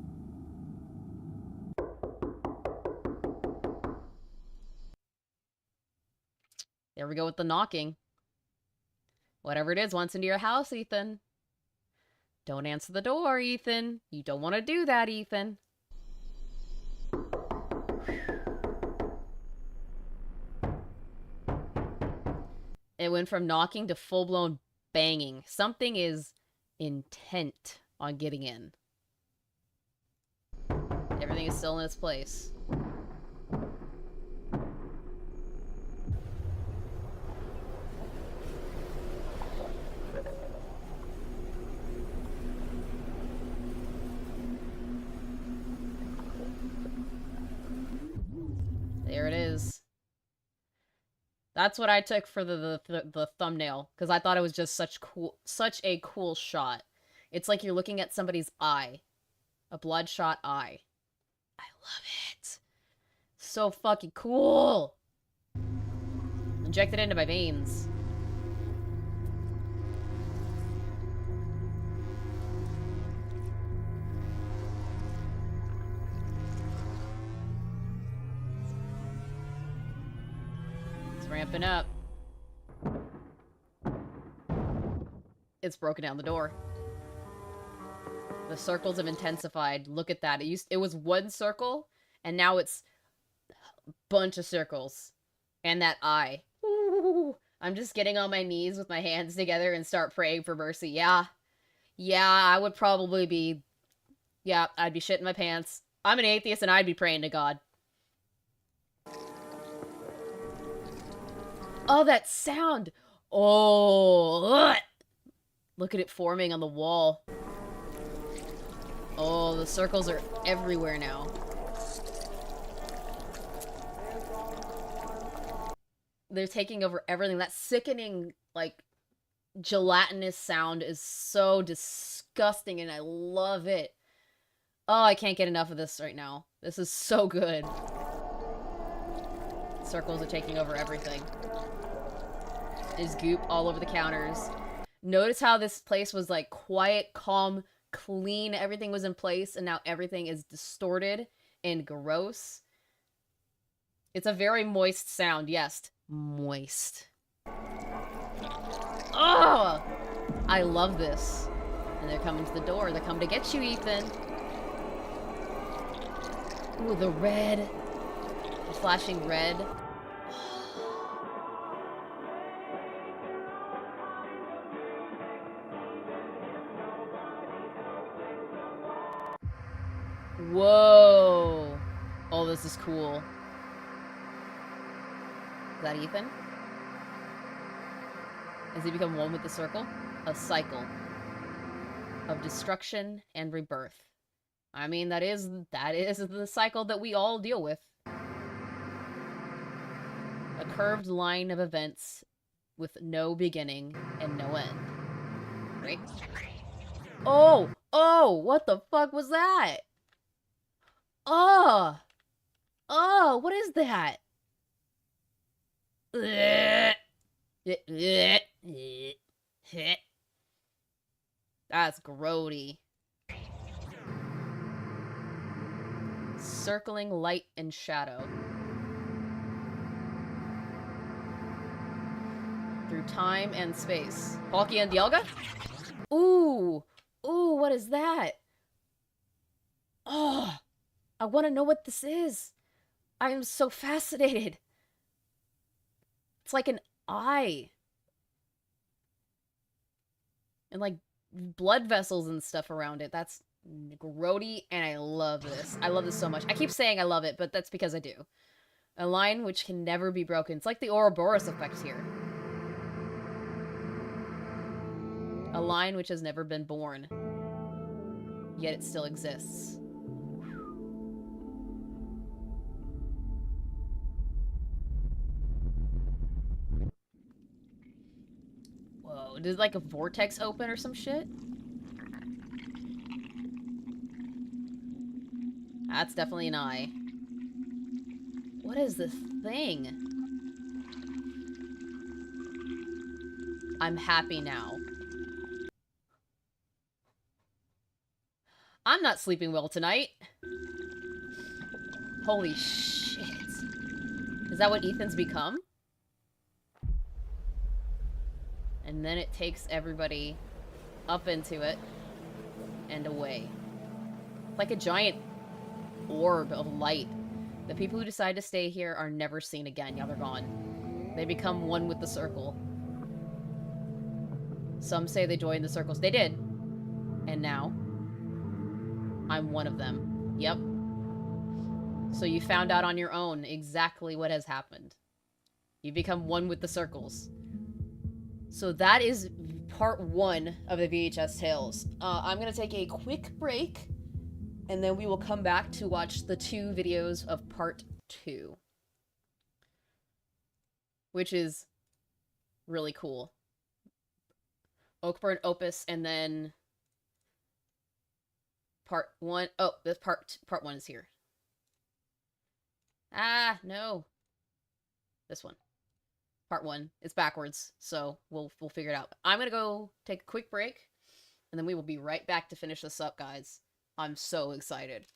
There we go with the knocking. Whatever it is wants into your house, Ethan. Don't answer the door, Ethan. You don't want to do that, Ethan. It went from knocking to full-blown banging. Something is intent on getting in. Everything is still in its place. There it is. That's what I took for the thumbnail, because I thought it was just such a cool shot. It's like you're looking at somebody's eye. A bloodshot eye. I love it. So fucking cool. Inject it into my veins. It's ramping up. It's broken down the door. The circles have intensified. Look at that. It was one circle, and now it's a bunch of circles. And that eye. Ooh, I'm just getting on my knees with my hands together and start praying for mercy. Yeah. Yeah, I would probably be... Yeah, I'd be shitting my pants. I'm an atheist, and I'd be praying to God. Oh, that sound! Oh, ugh. Look at it forming on the wall. Oh, the circles are everywhere now. They're taking over everything. That sickening, like, gelatinous sound is so disgusting, and I love it. Oh, I can't get enough of this right now. This is so good. Circles are taking over everything. There's goop all over the counters. Notice how this place was, like, quiet, calm, clean. Everything was in place, and now everything is distorted and gross. It's a very moist sound, yes. Moist. Oh! I love this. And they're coming to the door. They're coming to get you, Ethan. Ooh, the red. The flashing red. Whoa. Oh, this is cool. Is that Ethan? Has he become one with the circle? A cycle of destruction and rebirth. I mean, that is the cycle that we all deal with. A curved line of events with no beginning and no end. Right? Oh! Oh! What the fuck was that? Oh! Oh! What is that? That's grody. Circling light and shadow. Through time and space. Palkia and Dialga? Ooh! Ooh, what is that? Oh! I want to know what this is. I am so fascinated. It's like an eye. And like blood vessels and stuff around it. That's grody, and I love this. I love this so much. I keep saying I love it, but that's because I do. A line which can never be broken. It's like the Ouroboros effect here. A line which has never been born. Yet it still exists. Whoa, did like a vortex open or some shit? That's definitely an eye. What is this thing? I'm happy now. I'm not sleeping well tonight. Holy shit. Is that what Ethan's become? And then it takes everybody up into it and away. Like a giant orb of light. The people who decide to stay here are never seen again. Yeah, they're gone. They become one with the circle. Some say they joined the circles. They did. And now, I'm one of them. Yep. So you found out on your own exactly what has happened. You become one with the circles. So that is part 1 of the VHS Tales. I'm gonna take a quick break, and then we will come back to watch the 2 videos of part 2. Which is really cool. Oakburn Opus, and then part 1. Oh, this part 1 is here. Ah, no. This one. Part 1. It's backwards, so we'll figure it out. I'm gonna go take a quick break, and then we will be right back to finish this up, guys. I'm so excited.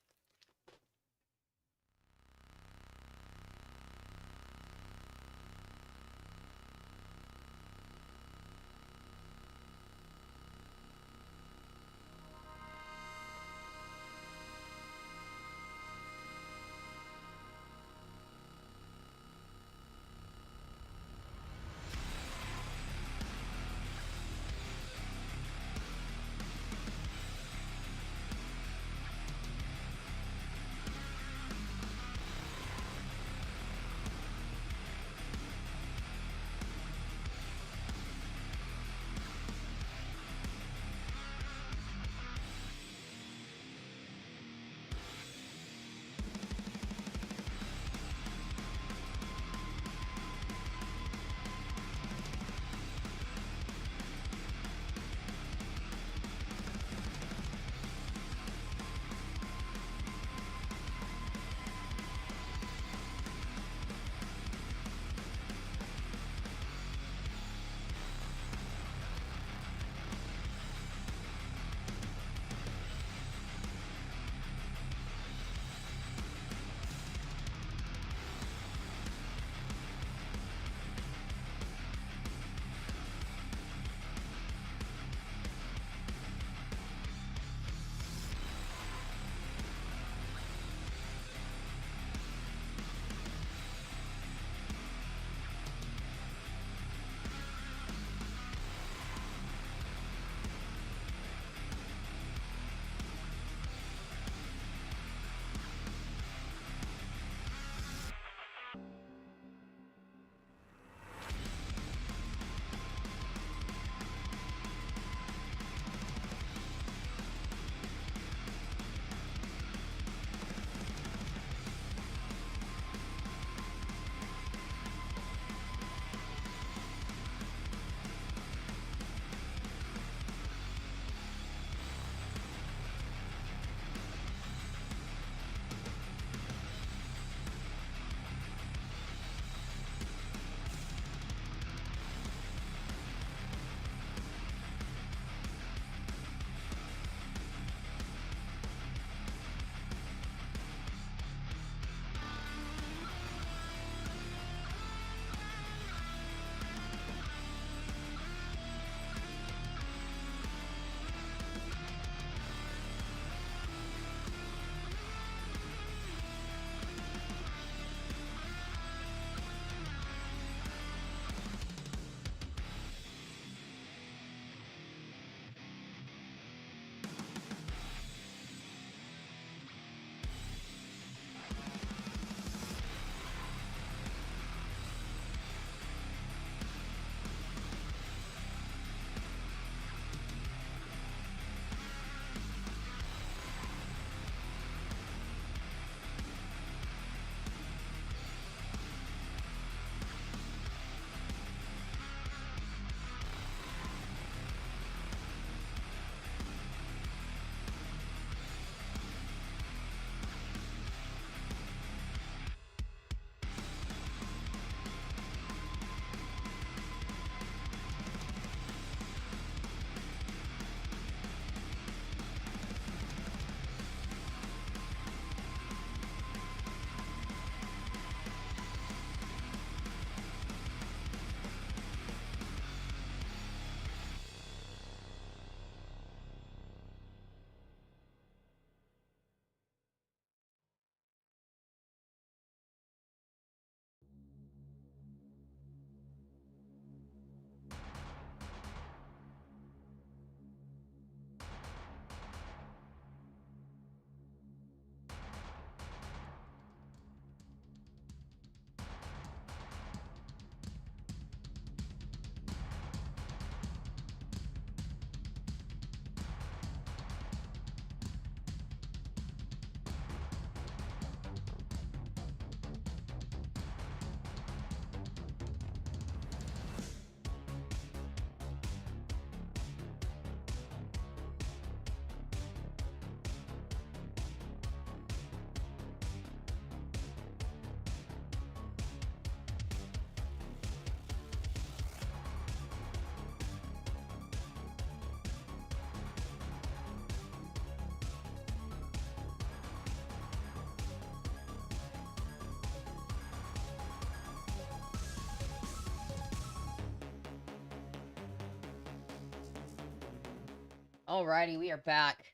Alrighty, we are back.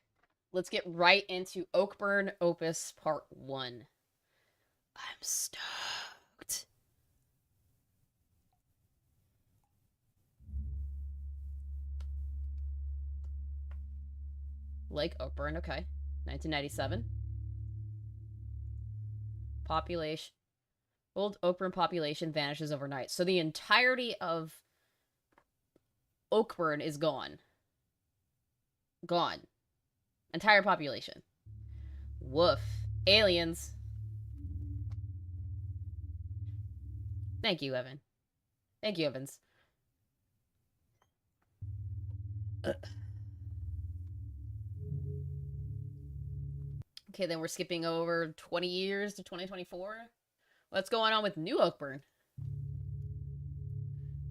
Let's get right into Oakburn Opus Part 1. I'm stoked. Lake Oakburn, okay. 1997. Population. Old Oakburn population vanishes overnight. So the entirety of Oakburn is gone. Gone. Entire population. Woof. Aliens. Thank you, Evan. Thank you, Evans. Okay, then we're skipping over 20 years to 2024. What's going on with New Oakburn?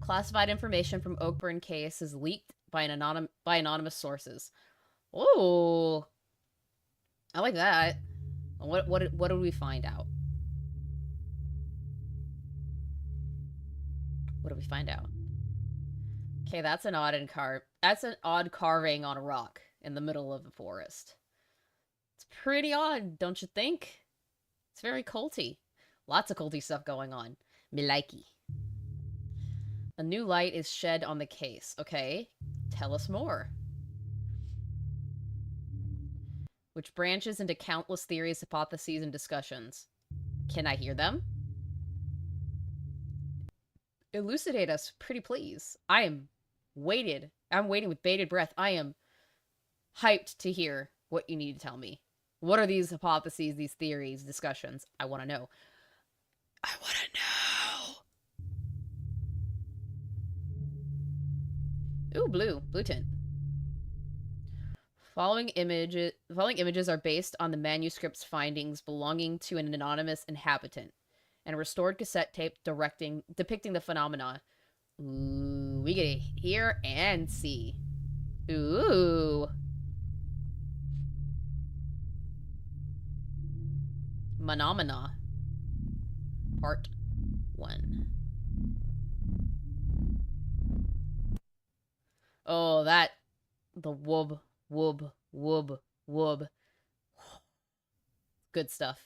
Classified information from Oakburn case is leaked by anonymous sources. Oh, I like that. What did we find out? What did we find out? Okay, that's an odd carving on a rock in the middle of the forest. It's pretty odd, don't you think? It's very culty. Lots of culty stuff going on. Me likey. A new light is shed on the case. Okay, tell us more. Which branches into countless theories, hypotheses, and discussions. Can I hear them? Elucidate us, pretty please. I'm waiting with bated breath. I am hyped to hear what you need to tell me. What are these hypotheses, these theories, discussions? I want to know. I want to know. Ooh, blue tint. Following images are based on the manuscript's findings belonging to an anonymous inhabitant, and a restored cassette tape depicting the phenomena. Ooh, we get to hear and see. Ooh. Phenomena. Part 1. Oh, the woob. Good stuff.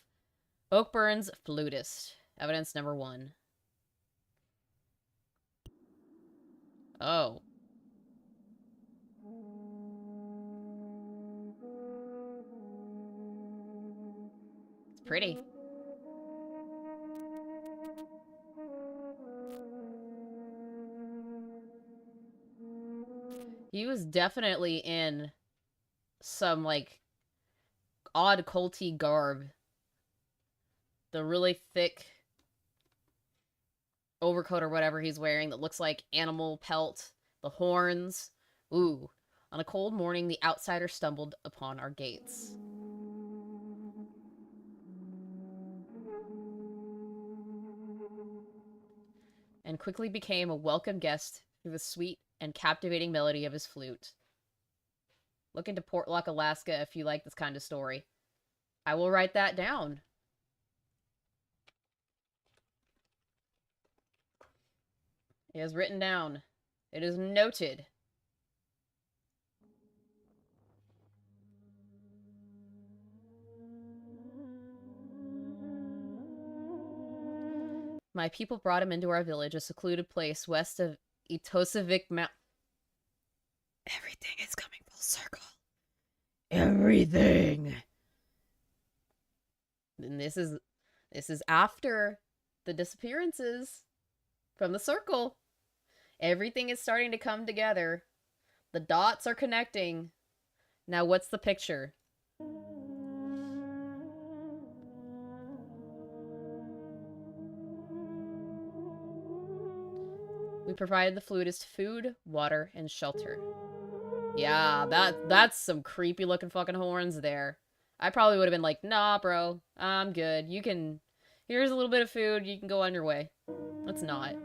Oakburn's flutist. Evidence number 1. Oh. It's pretty. He was definitely in some, like, odd culty garb. The really thick overcoat or whatever he's wearing that looks like animal pelt. The horns. Ooh. On a cold morning, the outsider stumbled upon our gates. And quickly became a welcome guest through the sweet and captivating melody of his flute. Look into Portlock, Alaska if you like this kind of story. I will write that down. It is written down. It is noted. My people brought him into our village, a secluded place west of Itosavik Mount. Everything is coming full circle. Everything. And this is after the disappearances from the circle. Everything is starting to come together. The dots are connecting. Now, what's the picture? We provided the flutist food, water, and shelter. Yeah, that's some creepy looking fucking horns there. I probably would have been like, nah, bro, I'm good. Here's a little bit of food, you can go on your way. Let's not.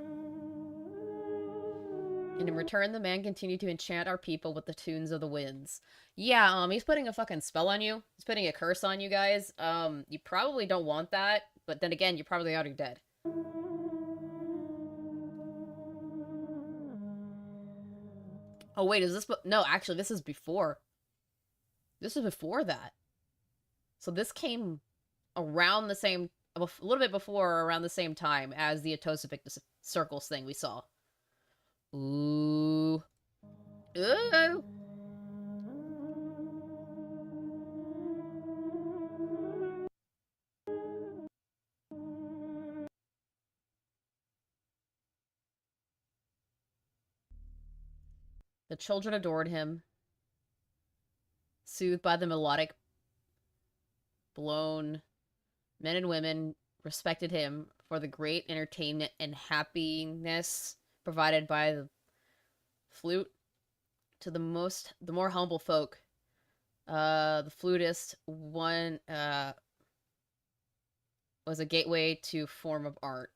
And in return, the man continued to enchant our people with the tunes of the winds. Yeah, he's putting a fucking spell on you. He's putting a curse on you guys. You probably don't want that, but then again, you're probably already dead. Oh, wait, is this... No, actually, this is before This is before that. So this came around the same, a little bit before, around the same time as the Atosopic circles thing we saw. Ooh. Ooh. The children adored him, soothed by the melodic blown. Men and women respected him for the great entertainment and happiness provided by the flute. To the more humble folk, the flutist was a gateway to form of art,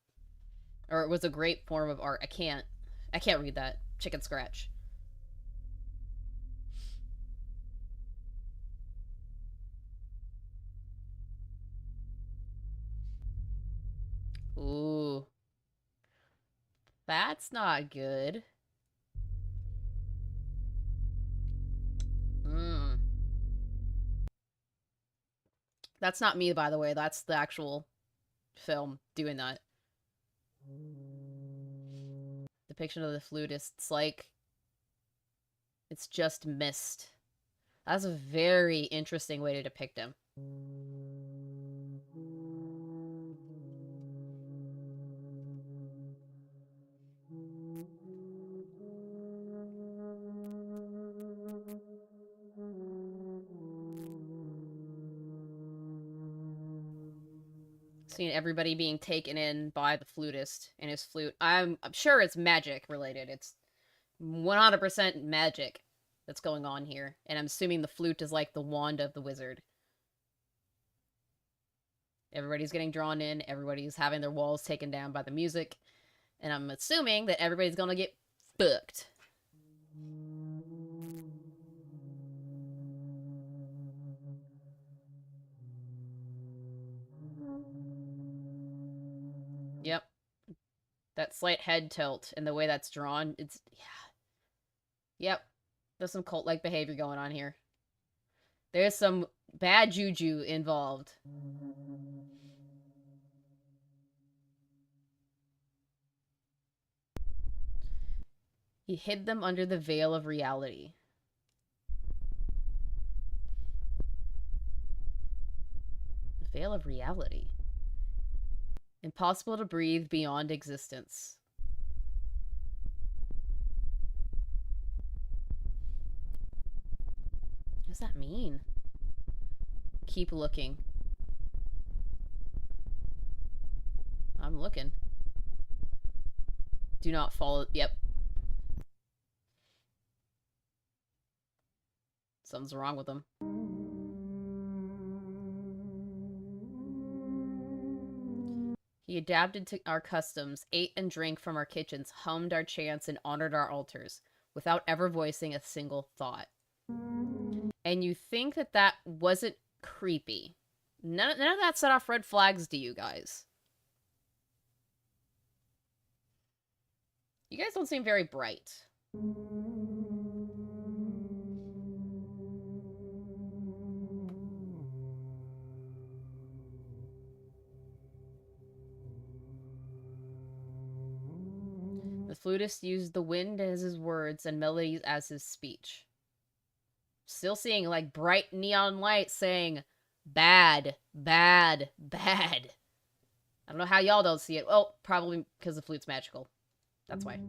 or it was a great form of art. I can't read that. Chicken scratch. Ooh. That's not good. That's not me, by the way. That's the actual film doing that. Depiction of the flutist. It's like... it's just mist. That's a very interesting way to depict him. Seeing everybody being taken in by the flutist and his flute. I'm sure it's magic related. It's 100% magic that's going on here. And I'm assuming the flute is like the wand of the wizard. Everybody's getting drawn in. Everybody's having their walls taken down by the music. And I'm assuming that everybody's gonna get fucked. Yep. That slight head tilt and the way that's drawn, it's... yeah. Yep. There's some cult-like behavior going on here. There's some bad juju involved. He hid them under the veil of reality. The veil of reality. Impossible to breathe beyond existence. What does that mean? Keep looking. I'm looking. Do not follow. Yep. Something's wrong with them. He adapted to our customs, ate and drank from our kitchens, hummed our chants, and honored our altars, without ever voicing a single thought. And you think that that wasn't creepy. None of that set off red flags to you guys. You guys don't seem very bright. The flutist used the wind as his words and melodies as his speech. Still seeing, like, bright neon lights saying, bad, bad, bad. I don't know how y'all don't see it. Well, probably because the flute's magical. That's why.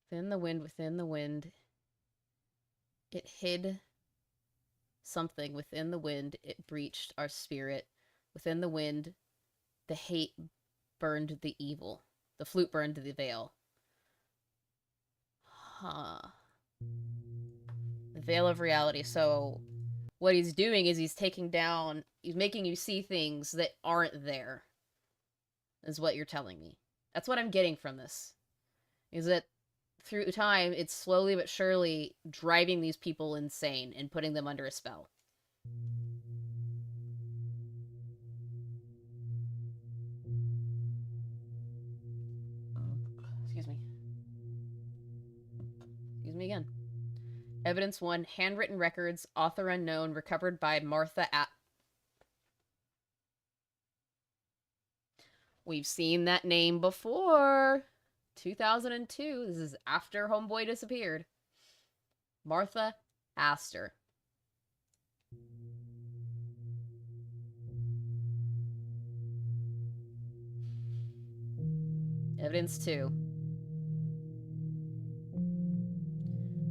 Within the wind, within the wind. It hid something within the wind. It breached our spirit. Within the wind, the hate burned the evil. The flute burned the veil. Huh. The veil of reality. So what he's doing is he's taking down, he's making you see things that aren't there, is what you're telling me. That's what I'm getting from this. Is that through time, it's slowly but surely driving these people insane and putting them under a spell. Evidence 1, handwritten records, author unknown, recovered by Martha at... We've seen that name before. 2002. This is after Homeboy disappeared. Martha Astor. Evidence 2.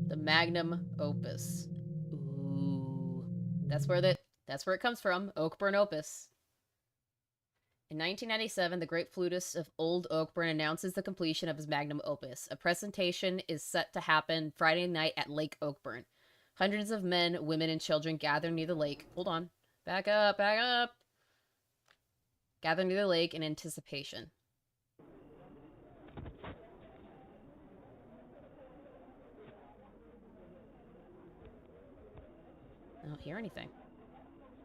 The Magnum Opus. Ooh. That's where it comes from. Oakburn Opus. In 1997, the great flutist of Old Oakburn announces the completion of his magnum opus. A presentation is set to happen Friday night at Lake Oakburn. Hundreds of men, women, and children gather near the lake. Hold on. Back up, back up. Gather near the lake in anticipation. I don't hear anything.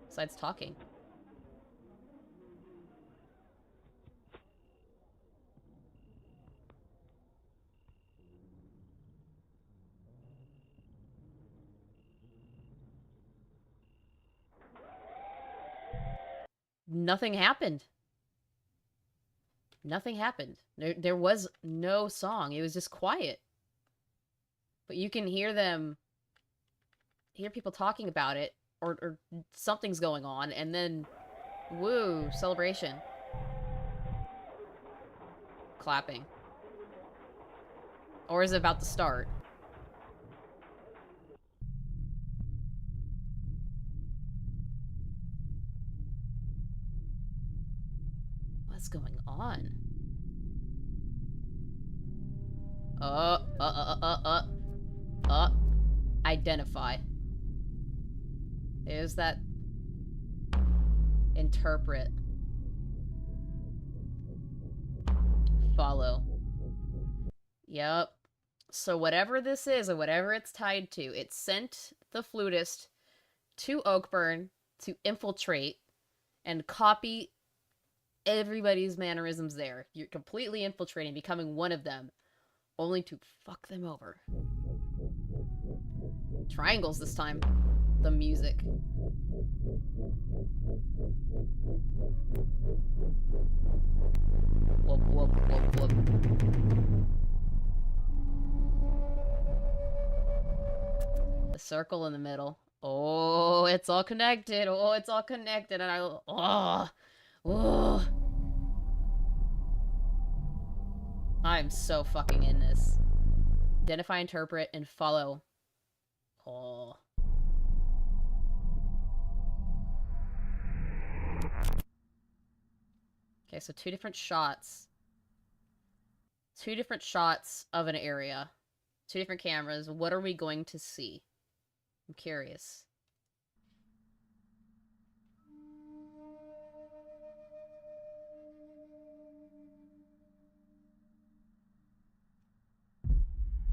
Besides talking. Nothing happened. Nothing happened. There was no song. It was just quiet. But you can hear people talking about it, or something's going on, and then, woo, celebration. Clapping. Or is it about to start? What's going on? Identify. There's that. Interpret. Follow. Yep. So whatever this is, or whatever it's tied to, it sent the flutist to Oakburn to infiltrate and copy everybody's mannerisms there. You're completely infiltrating, becoming one of them, only to fuck them over. Triangles this time. The music. Whoop, whoop, whoop, whoop. The circle in the middle. Oh, it's all connected. Oh, it's all connected. And oh. I'm so fucking in this. Identify, interpret, and follow. Oh. Okay, so two different shots. Two different shots of an area. Two different cameras. What are we going to see? I'm curious.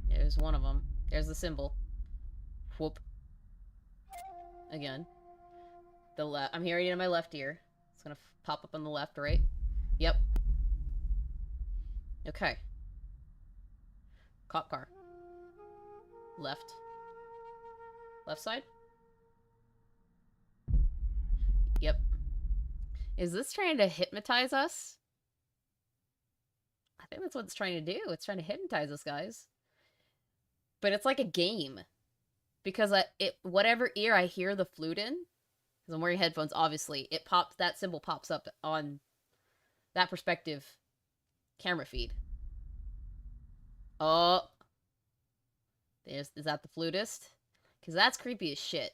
There's one of them. There's the symbol. Whoop. Again. The left. I'm hearing it in my left ear. It's gonna pop up on the left, right? Yep. Okay. Cop car. Left. Left side? Yep. Is this trying to hypnotize us? I think that's what it's trying to do. It's trying to hypnotize us, guys. But it's like a game. Because whatever ear I hear the flute in, because I'm wearing headphones, obviously, that symbol pops up on that perspective camera feed. Oh. Is that the flutist? Because that's creepy as shit.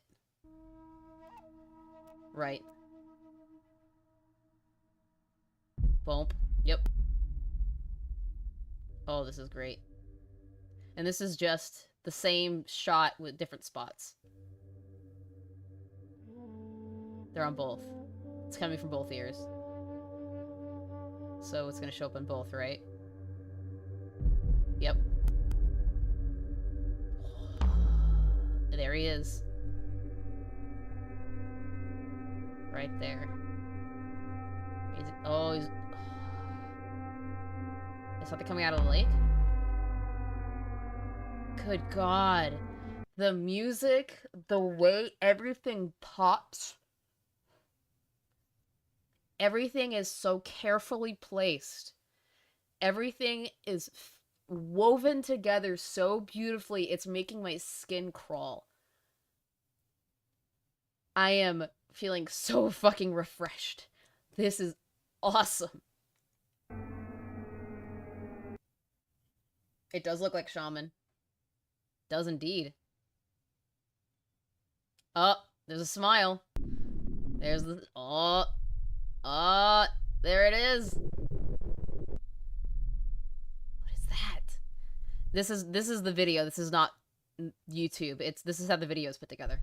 Right. Bump. Yep. Oh, this is great. And this is just the same shot with different spots. They're on both. It's coming from both ears. So it's gonna show up on both, right? Yep. There he is. Right there. Is something coming out of the lake? Good God. The music, the way everything pops, everything is so carefully placed. Everything is woven together so beautifully, it's making my skin crawl. I am feeling so fucking refreshed. This is awesome. It does look like Shaman. Does indeed. Oh, there's a smile. There's the... Oh. Oh, there it is. What is that? This is the video. This is not YouTube. This is how the video is put together.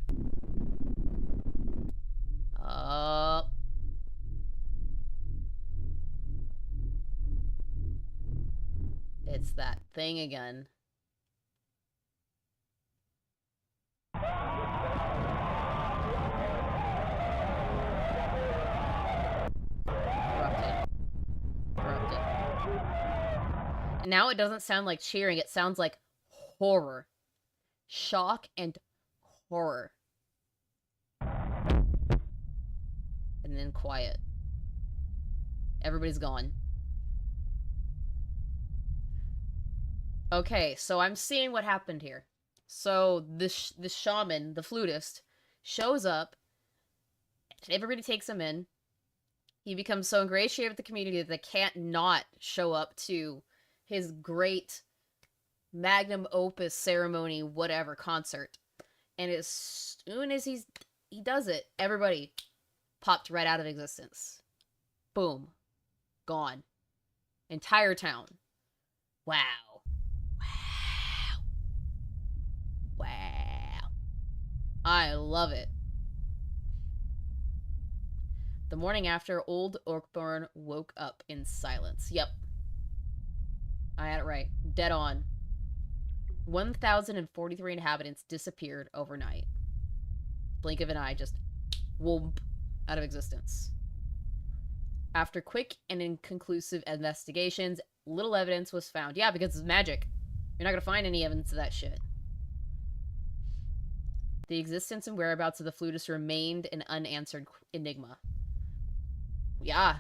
It's that thing again. Corrupted. And now it doesn't sound like cheering, it sounds like horror. Shock and horror. And then quiet. Everybody's gone. Okay, so I'm seeing what happened here. So this shaman, the flutist, shows up. Everybody takes him in. He becomes so ingratiated with the community that they can't not show up to his great magnum opus ceremony, whatever, concert. And as soon as he does it, everybody popped right out of existence. Boom. Gone. Entire town. Wow. Wow. Wow. I love it. The morning after, old Oakburn woke up in silence. Yep. I had it right. Dead on. 1,043 inhabitants disappeared overnight. Blink of an eye, just whoomp, out of existence. After quick and inconclusive investigations, little evidence was found. Yeah, because it's magic. You're not gonna find any evidence of that shit. The existence and whereabouts of the flutist remained an unanswered enigma. Yeah.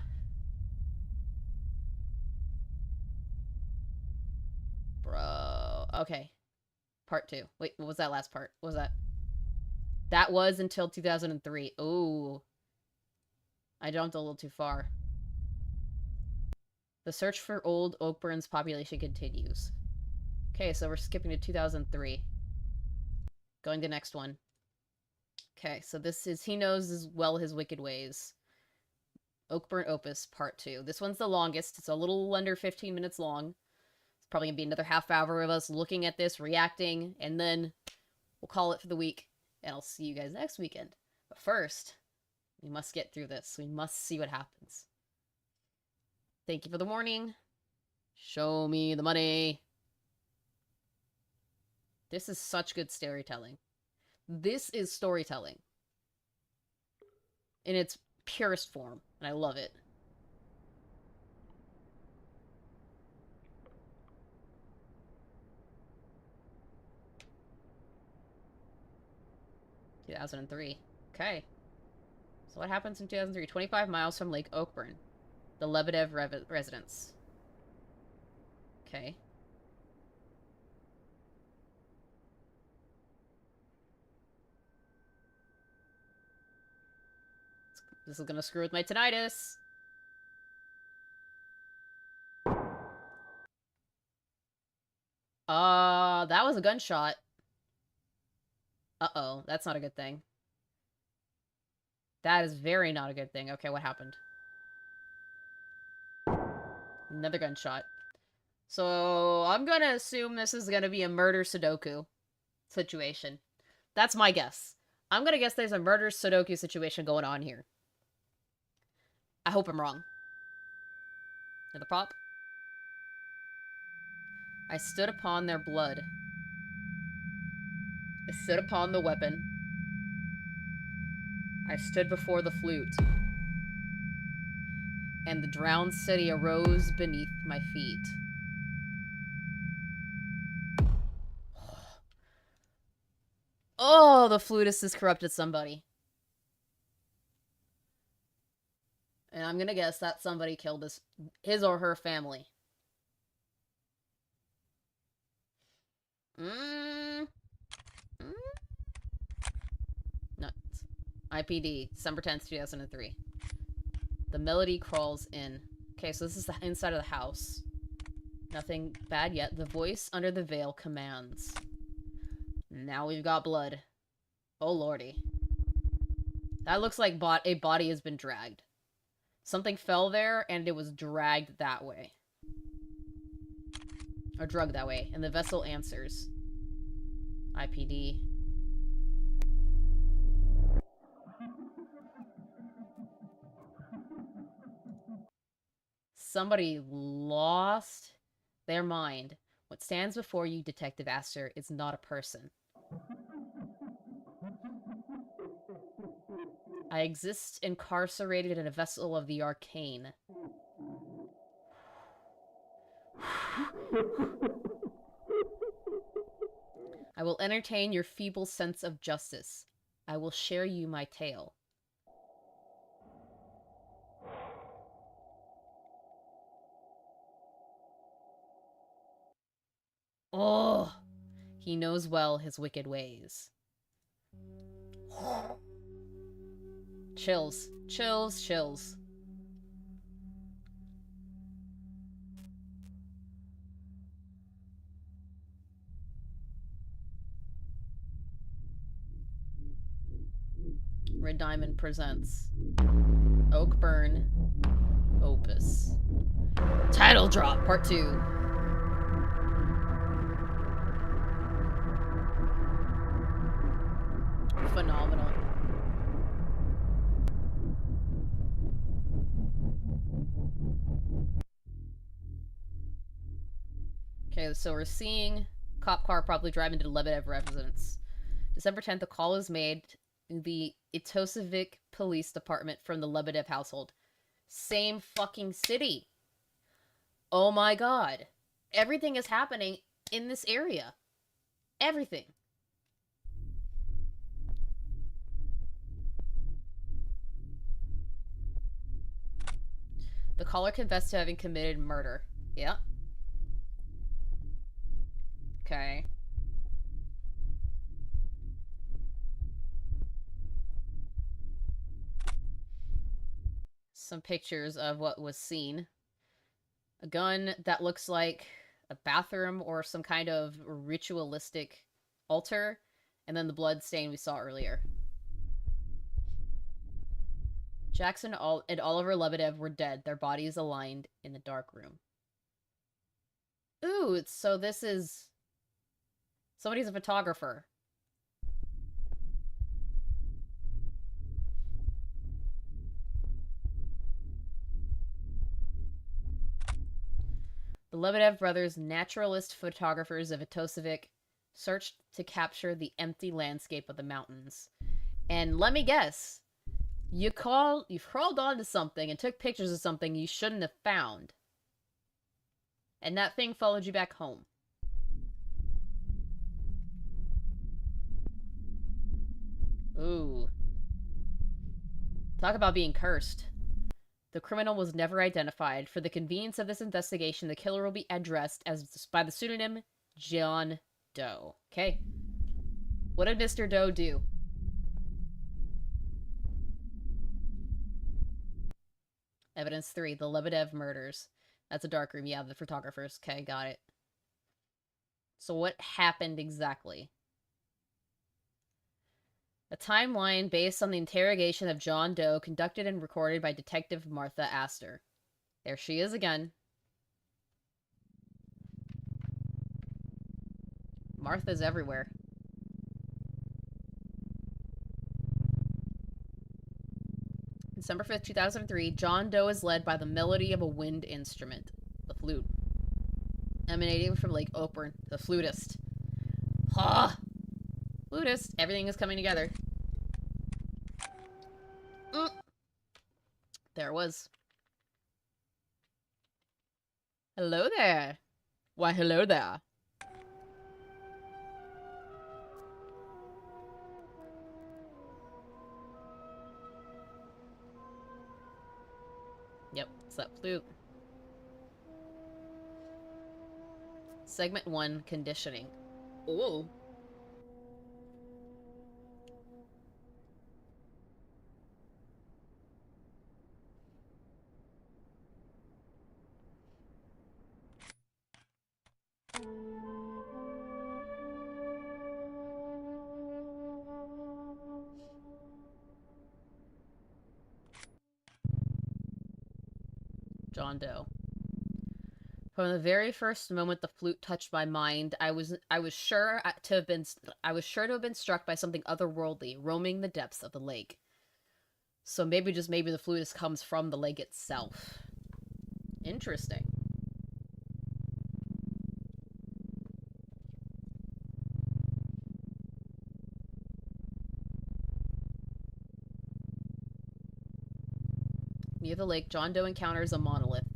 Bro. Okay. Part 2. Wait, what was that last part? What was that? That was until 2003. Ooh. I jumped a little too far. The search for old Oakburn's population continues. Okay, so we're skipping to 2003. Going to next one. Okay, so this is He Knows as Well His Wicked Ways. Oakburn Opus, Part 2. This one's the longest. It's a little under 15 minutes long. It's probably going to be another half hour of us looking at this, reacting, and then we'll call it for the week, and I'll see you guys next weekend. But first, we must get through this. We must see what happens. Thank you for the warning. Show me the money. This is such good storytelling. This is storytelling in its purest form, and I love it. (2003). Okay. So what happens in 2003? 25 miles from Lake Oakburn. The Lebedev residence. Okay. This is gonna screw with my tinnitus. That was a gunshot. Uh-oh, that's not a good thing. That is very not a good thing. Okay, what happened? Another gunshot. So, I'm gonna assume this is gonna be a murder Sudoku situation. That's my guess. I'm gonna guess there's a murder Sudoku situation going on here. I hope I'm wrong. Hear the pop? I stood upon their blood. I stood upon the weapon. I stood before the flute. And the drowned city arose beneath my feet. Oh, the flutist has corrupted somebody. And I'm gonna guess that somebody killed his or her family. Mm. Mm. Nuts. IPD, December 10th, 2003. The melody crawls in. Okay, so this is the inside of the house. Nothing bad yet. The voice under the veil commands. Now we've got blood. Oh lordy. That looks like a body has been dragged. Something fell there and it was dragged that way. Or drugged that way. And the vessel answers. IPD. Somebody lost their mind. What stands before you, Detective Astor, is not a person. I exist incarcerated in a vessel of the arcane. I will entertain your feeble sense of justice. I will share you my tale. Oh, he knows well his wicked ways. Chills. Chills, chills. Red Diamond presents Oakburn Opus. Title drop, part 2. Phenomenal. Okay, so we're seeing cop car probably driving to the Lebedev residence. December 10th, a call is made in the Itosevik Police Department from the Lebedev household. Same fucking city. Oh my god. Everything is happening in this area. Everything. The caller confessed to having committed murder. Yeah. Okay. Some pictures of what was seen. A gun that looks like a bathroom or some kind of ritualistic altar. And then the blood stain we saw earlier. Jackson and Oliver Lebedev were dead, their bodies aligned in a dark room. Ooh, so this is... somebody's a photographer. The Lebedev brothers, naturalist photographers of Itosevik, searched to capture the empty landscape of the mountains. And let me guess, you've crawled onto something and took pictures of something you shouldn't have found. And that thing followed you back home. Ooh. Talk about being cursed. The criminal was never identified. For the convenience of this investigation, the killer will be addressed as by the pseudonym John Doe. Okay. What did Mr. Doe do? Evidence 3, the Lebedev murders. That's a darkroom. Yeah, the photographers. Okay, got it. So what happened exactly? A timeline based on the interrogation of John Doe conducted and recorded by Detective Martha Astor. There she is again. Martha's everywhere. December 5th, 2003, John Doe is led by the melody of a wind instrument, the flute, emanating from Lake Oakburn, the flutist. Ha! Flutist, everything is coming together. There it was. Hello there. Why, hello there. Yep, it's that flute. Segment 1, conditioning. Ooh. John Doe. From the very first moment the flute touched my mind, I was sure to have been struck by something otherworldly roaming the depths of the lake. So maybe the flutist comes from the lake itself. Interesting. Near the lake, John Doe encounters a monolith.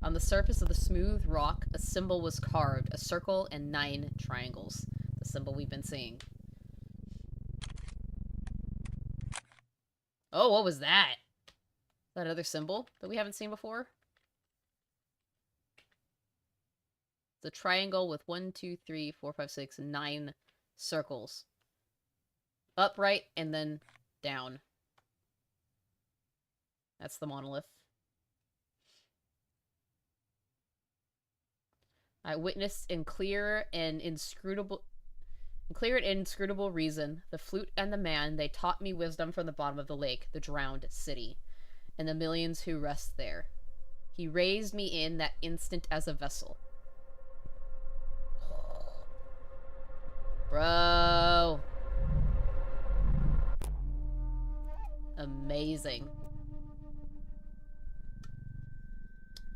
On the surface of the smooth rock, a symbol was carved, a circle and 9 triangles. The symbol we've been seeing. Oh, what was that? That other symbol that we haven't seen before? It's a triangle with 1, 2, 3, 4, 5, 6, 9 circles. Upright and then down. That's the monolith. I witnessed in clear and inscrutable reason the flute and the man. They taught me wisdom from the bottom of the lake, the drowned city, and the millions who rest there. He raised me in that instant as a vessel. Bro. Amazing.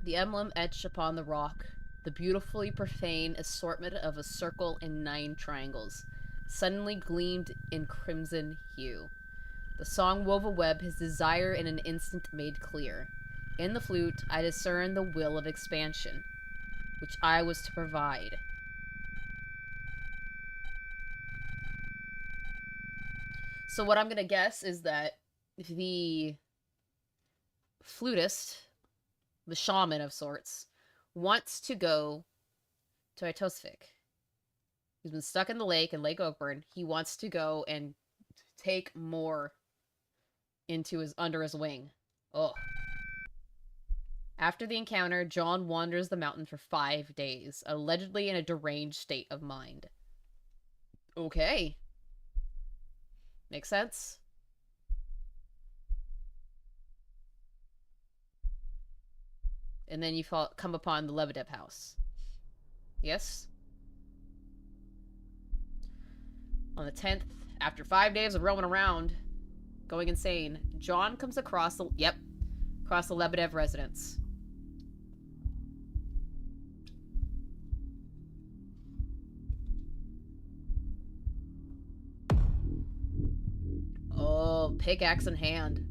The emblem etched upon the rock, the beautifully profane assortment of a circle and 9 triangles, suddenly gleamed in crimson hue. The song wove a web, his desire in an instant made clear. In the flute, I discerned the will of expansion, which I was to provide. So what I'm gonna guess is that the flutist, the shaman of sorts, wants to go to Itosvik. He's been stuck in the lake in Lake Oakburn. He wants to go and take more under his wing. Oh. After the encounter, John wanders the mountain for 5 days, allegedly in a deranged state of mind. Okay. Makes sense. And then you come upon the Lebedev house. Yes? On the 10th, after 5 days of roaming around, going insane, John comes across the Lebedev residence. Oh, pickaxe in hand.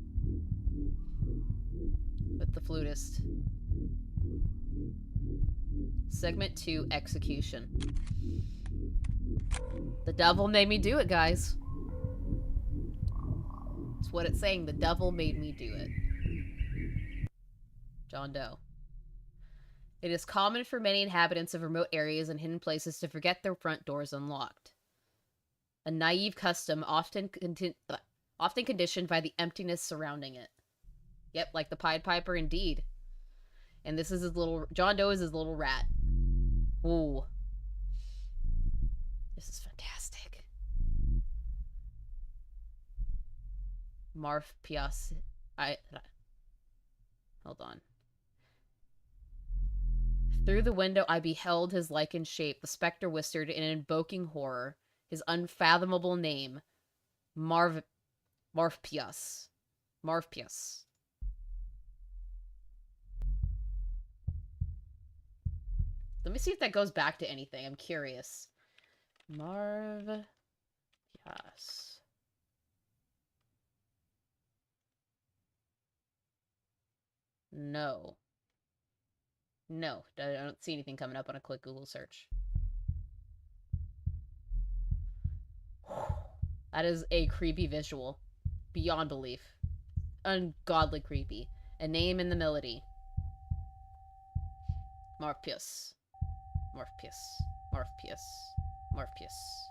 With the flutist. Segment 2, execution. The devil made me do it, guys. That's what it's saying. The devil made me do it. John Doe. It is common for many inhabitants of remote areas and hidden places to forget their front doors unlocked. A naive custom often conditioned by the emptiness surrounding it. Yep, like the Pied Piper indeed. And this is John Doe is his little rat. Ooh. This is fantastic. Marv Pias. Hold on. Through the window I beheld his lichened shape. The specter whispered in invoking horror. His unfathomable name. Marv Pias. Marv Pias. Let me see if that goes back to anything. I'm curious. Marv Pias. No. No, I don't see anything coming up on a quick Google search. That is a creepy visual. Beyond belief. Ungodly creepy. A name in the melody. Morpheus. Morpheus. Morpheus. Morpheus.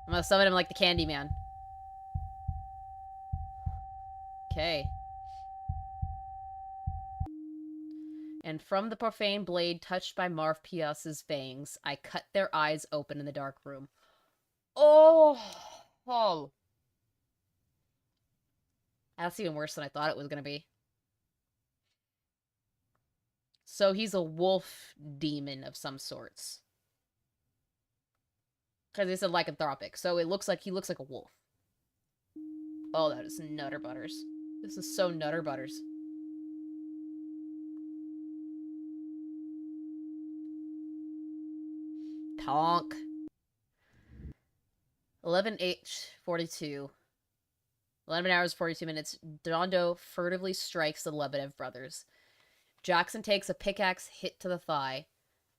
I'm gonna summon him like the Candyman. Okay. And from the profane blade touched by Morpheus's fangs, I cut their eyes open in the dark room. Oh! Oh. That's even worse than I thought it was gonna be. So he's a wolf demon of some sorts. Because he said lycanthropic, so it looks like he looks like a wolf. Oh, that is Nutter Butters. This is so Nutter Butters. Tonk. 11H42. 11 hours, 42 minutes. Dono furtively strikes the Lebedev brothers. Jackson takes a pickaxe hit to the thigh,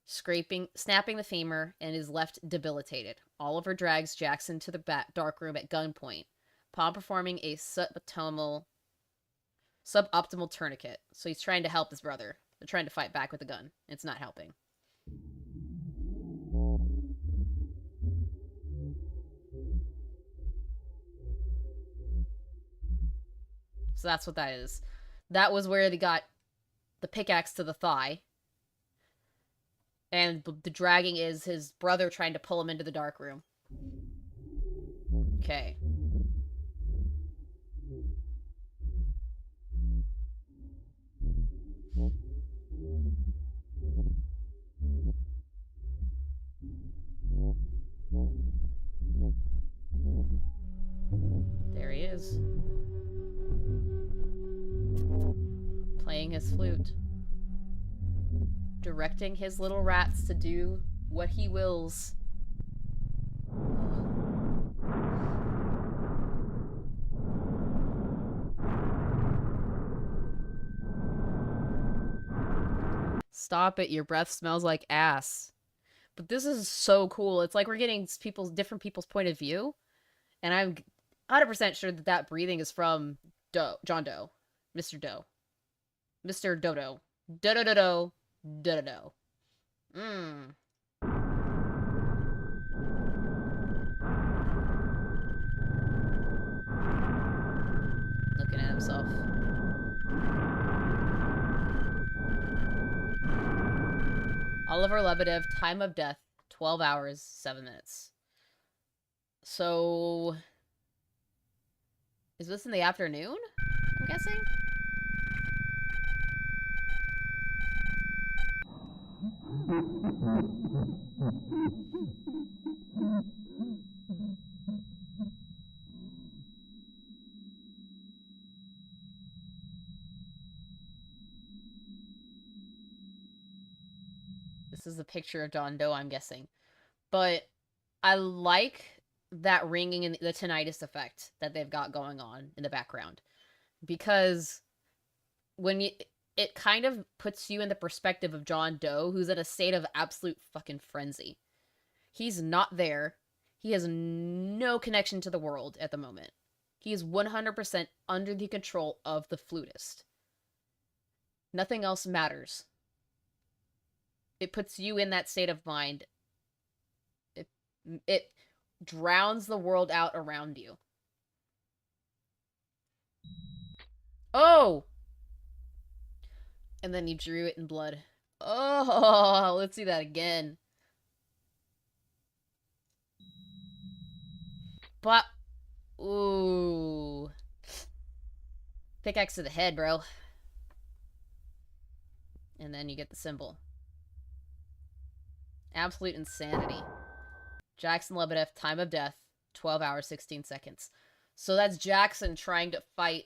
snapping the femur, and is left debilitated. Oliver drags Jackson to the dark room at gunpoint, Palm performing a suboptimal tourniquet. So he's trying to help his brother. They're trying to fight back with a gun. It's not helping. So that's what that is. That was where they got the pickaxe to the thigh. And the dragging is his brother trying to pull him into the dark room. Okay. There he is. Playing his flute. Directing his little rats to do what he wills. Stop it, your breath smells like ass. But this is so cool. It's like we're getting different people's point of view. And I'm 100% sure that that breathing is from John Doe. Mr. Doe. Mr. Dodo. Dodo-dodo. Dodo. Mmm. Looking at himself. Oliver Lebedev, time of death, 12 hours, 7 minutes. So... is this in the afternoon? I'm guessing? This is a picture of John Doe, I'm guessing. But I like that ringing and the tinnitus effect that they've got going on in the background. Because when it kind of puts you in the perspective of John Doe, who's in a state of absolute fucking frenzy. He's not there. He has no connection to the world at the moment. He is 100% under the control of the flutist. Nothing else matters. It puts you in that state of mind. It drowns the world out around you. Oh! And then you drew it in blood. Oh, let's see that again. But, ooh. Pickaxe to the head, bro. And then you get the symbol. Absolute insanity. Jackson Lebedev, time of death, 12 hours, 16 seconds. So that's Jackson trying to fight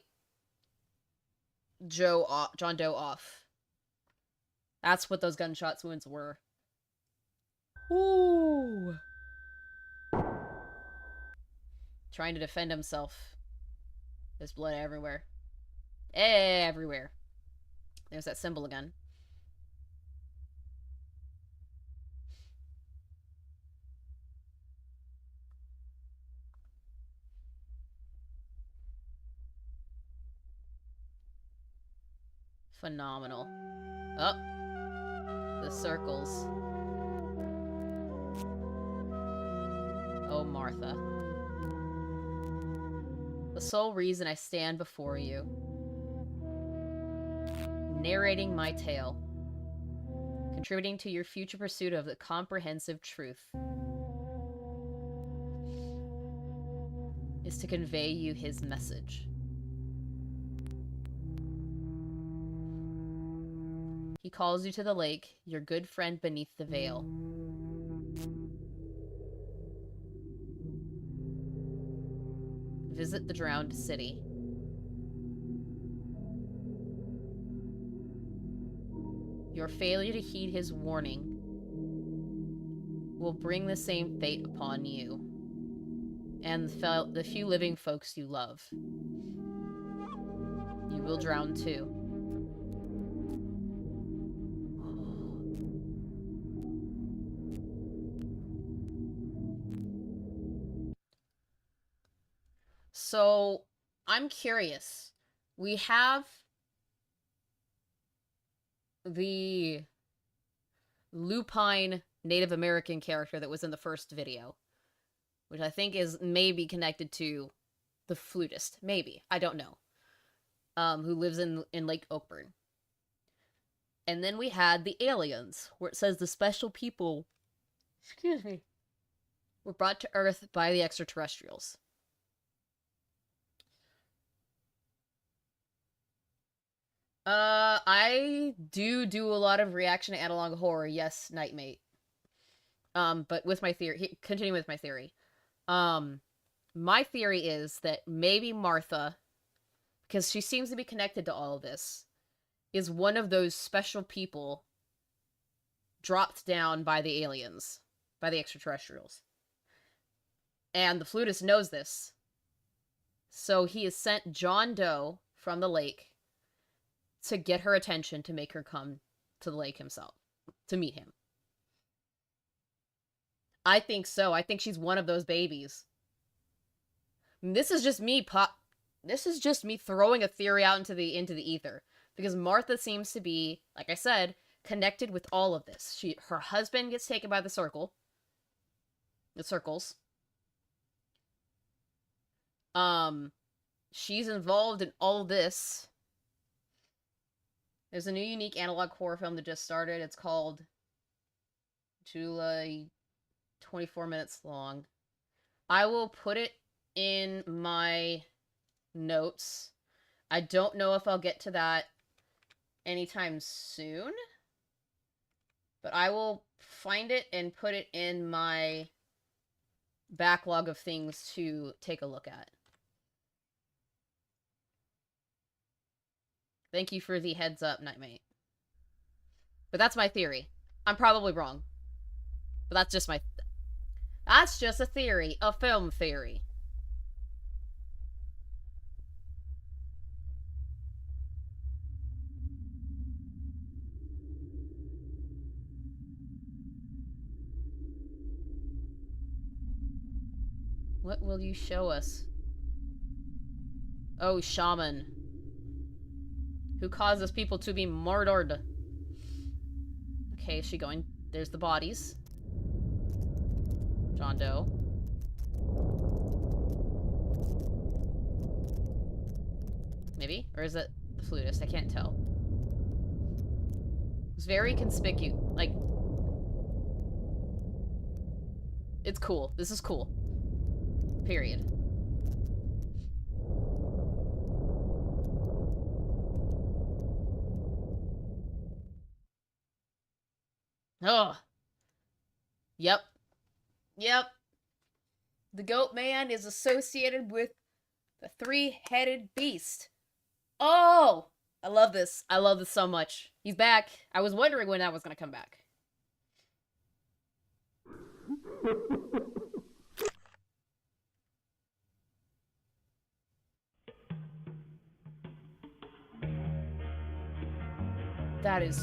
John Doe off. That's what those gunshot wounds were. Ooh. Trying to defend himself. There's blood everywhere. Everywhere. There's that symbol again. Phenomenal. Oh. The circles. Oh, Martha. The sole reason I stand before you, narrating my tale, contributing to your future pursuit of the comprehensive truth, is to convey you his message. He calls you to the lake, your good friend beneath the veil. Visit the drowned city. Your failure to heed his warning will bring the same fate upon you and the few living folks you love. You will drown too. So, I'm curious. We have the lupine Native American character that was in the first video, which I think is maybe connected to the flutist. Maybe. I don't know. Who lives in Lake Oakburn. And then we had the aliens, where it says the special people, excuse me, were brought to Earth by the extraterrestrials. I do a lot of reaction to analog horror, yes, Nightmate. But with my theory, continuing with my theory. My theory is that maybe Martha, because she seems to be connected to all of this, is one of those special people dropped down by the aliens, by the extraterrestrials. And the flutist knows this. So he has sent John Doe from the lake to get her attention, to make her come to the lake himself, to meet him. I think so. I think she's one of those babies. This is just me throwing a theory out into the ether, because Martha seems to be, like I said, connected with all of this. Her husband gets taken by the circles. She's involved in all this. There's a new unique analog horror film that just started. It's called July, 24 minutes long. I will put it in my notes. I don't know if I'll get to that anytime soon, but I will find it and put it in my backlog of things to take a look at. Thank you for the heads up, Nightmate. But that's my theory. I'm probably wrong. But that's just a theory. A film theory. What will you show us? Oh, shaman. Who causes people to be murdered. Okay, is she going? There's the bodies. John Doe. Maybe? Or is it the flutist? I can't tell. It's very conspicuous. Like, it's cool. This is cool. Period. Oh. Yep. Yep. The goat man is associated with the three-headed beast. Oh! I love this. I love this so much. He's back. I was wondering when that was going to come back. That is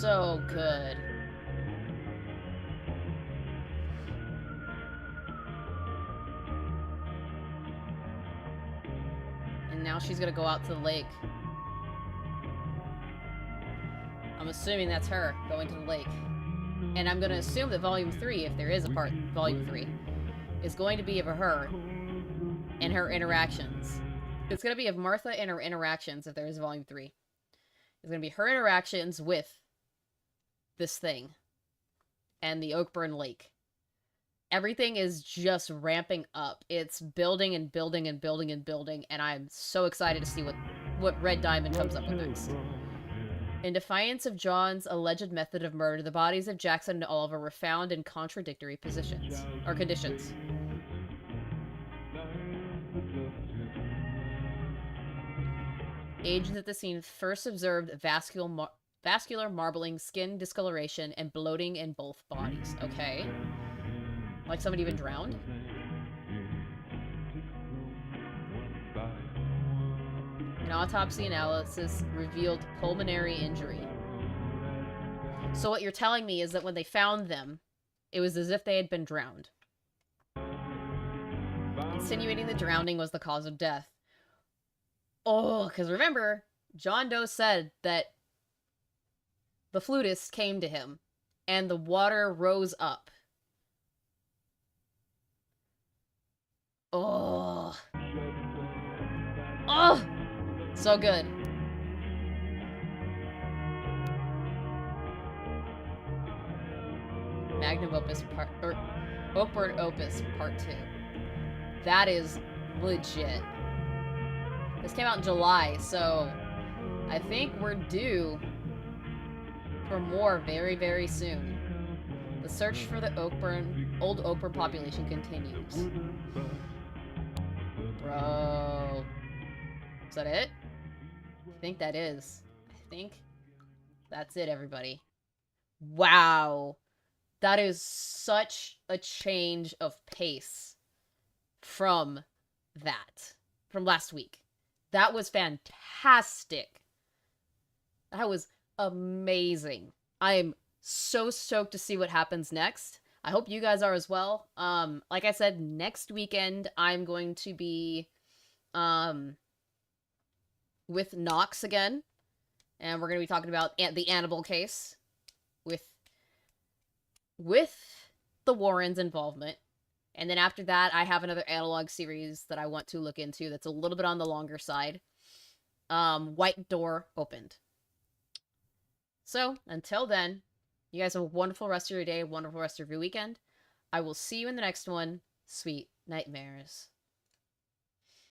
so good. And now she's gonna go out to the lake. I'm assuming that's her going to the lake. And I'm going to assume that Volume 3, if there is a part, Volume 3, is going to be of her and her interactions. It's going to be of Martha and her interactions if there is Volume 3. It's going to be her interactions with this thing and the Oakburn Lake. Everything is just ramping up. It's building and building and building and building, and I'm so excited to see what Red Diamond comes up with next. In defiance of John's alleged method of murder, the bodies of Jackson and Oliver were found in contradictory conditions. Agents at the scene first observed vascular marbling, skin discoloration, and bloating in both bodies. Okay. Like somebody even drowned? An autopsy analysis revealed pulmonary injury. So what you're telling me is that when they found them, it was as if they had been drowned. Insinuating the drowning was the cause of death. Oh, because remember, John Doe said that the flutist came to him, and the water rose up. Oh. Oh! So good. Magnum Opus Oakburn Opus Part 2. That is legit. This came out in July, so I think we're due for more very, very soon. The search for the old Oakburn population continues. Bro. Is that it? I think that is. I think that's it, everybody. Wow. That is such a change of pace from that. From last week. That was fantastic. That was amazing. I am so stoked to see what happens next. I hope you guys are as well. Like I said, next weekend I'm going to be with Knox again. And we're going to be talking about the Annabelle case with the Warrens' involvement. And then after that, I have another analog series that I want to look into that's a little bit on the longer side. White Door Opened. So, until then, you guys have a wonderful rest of your day, wonderful rest of your weekend. I will see you in the next one. Sweet nightmares.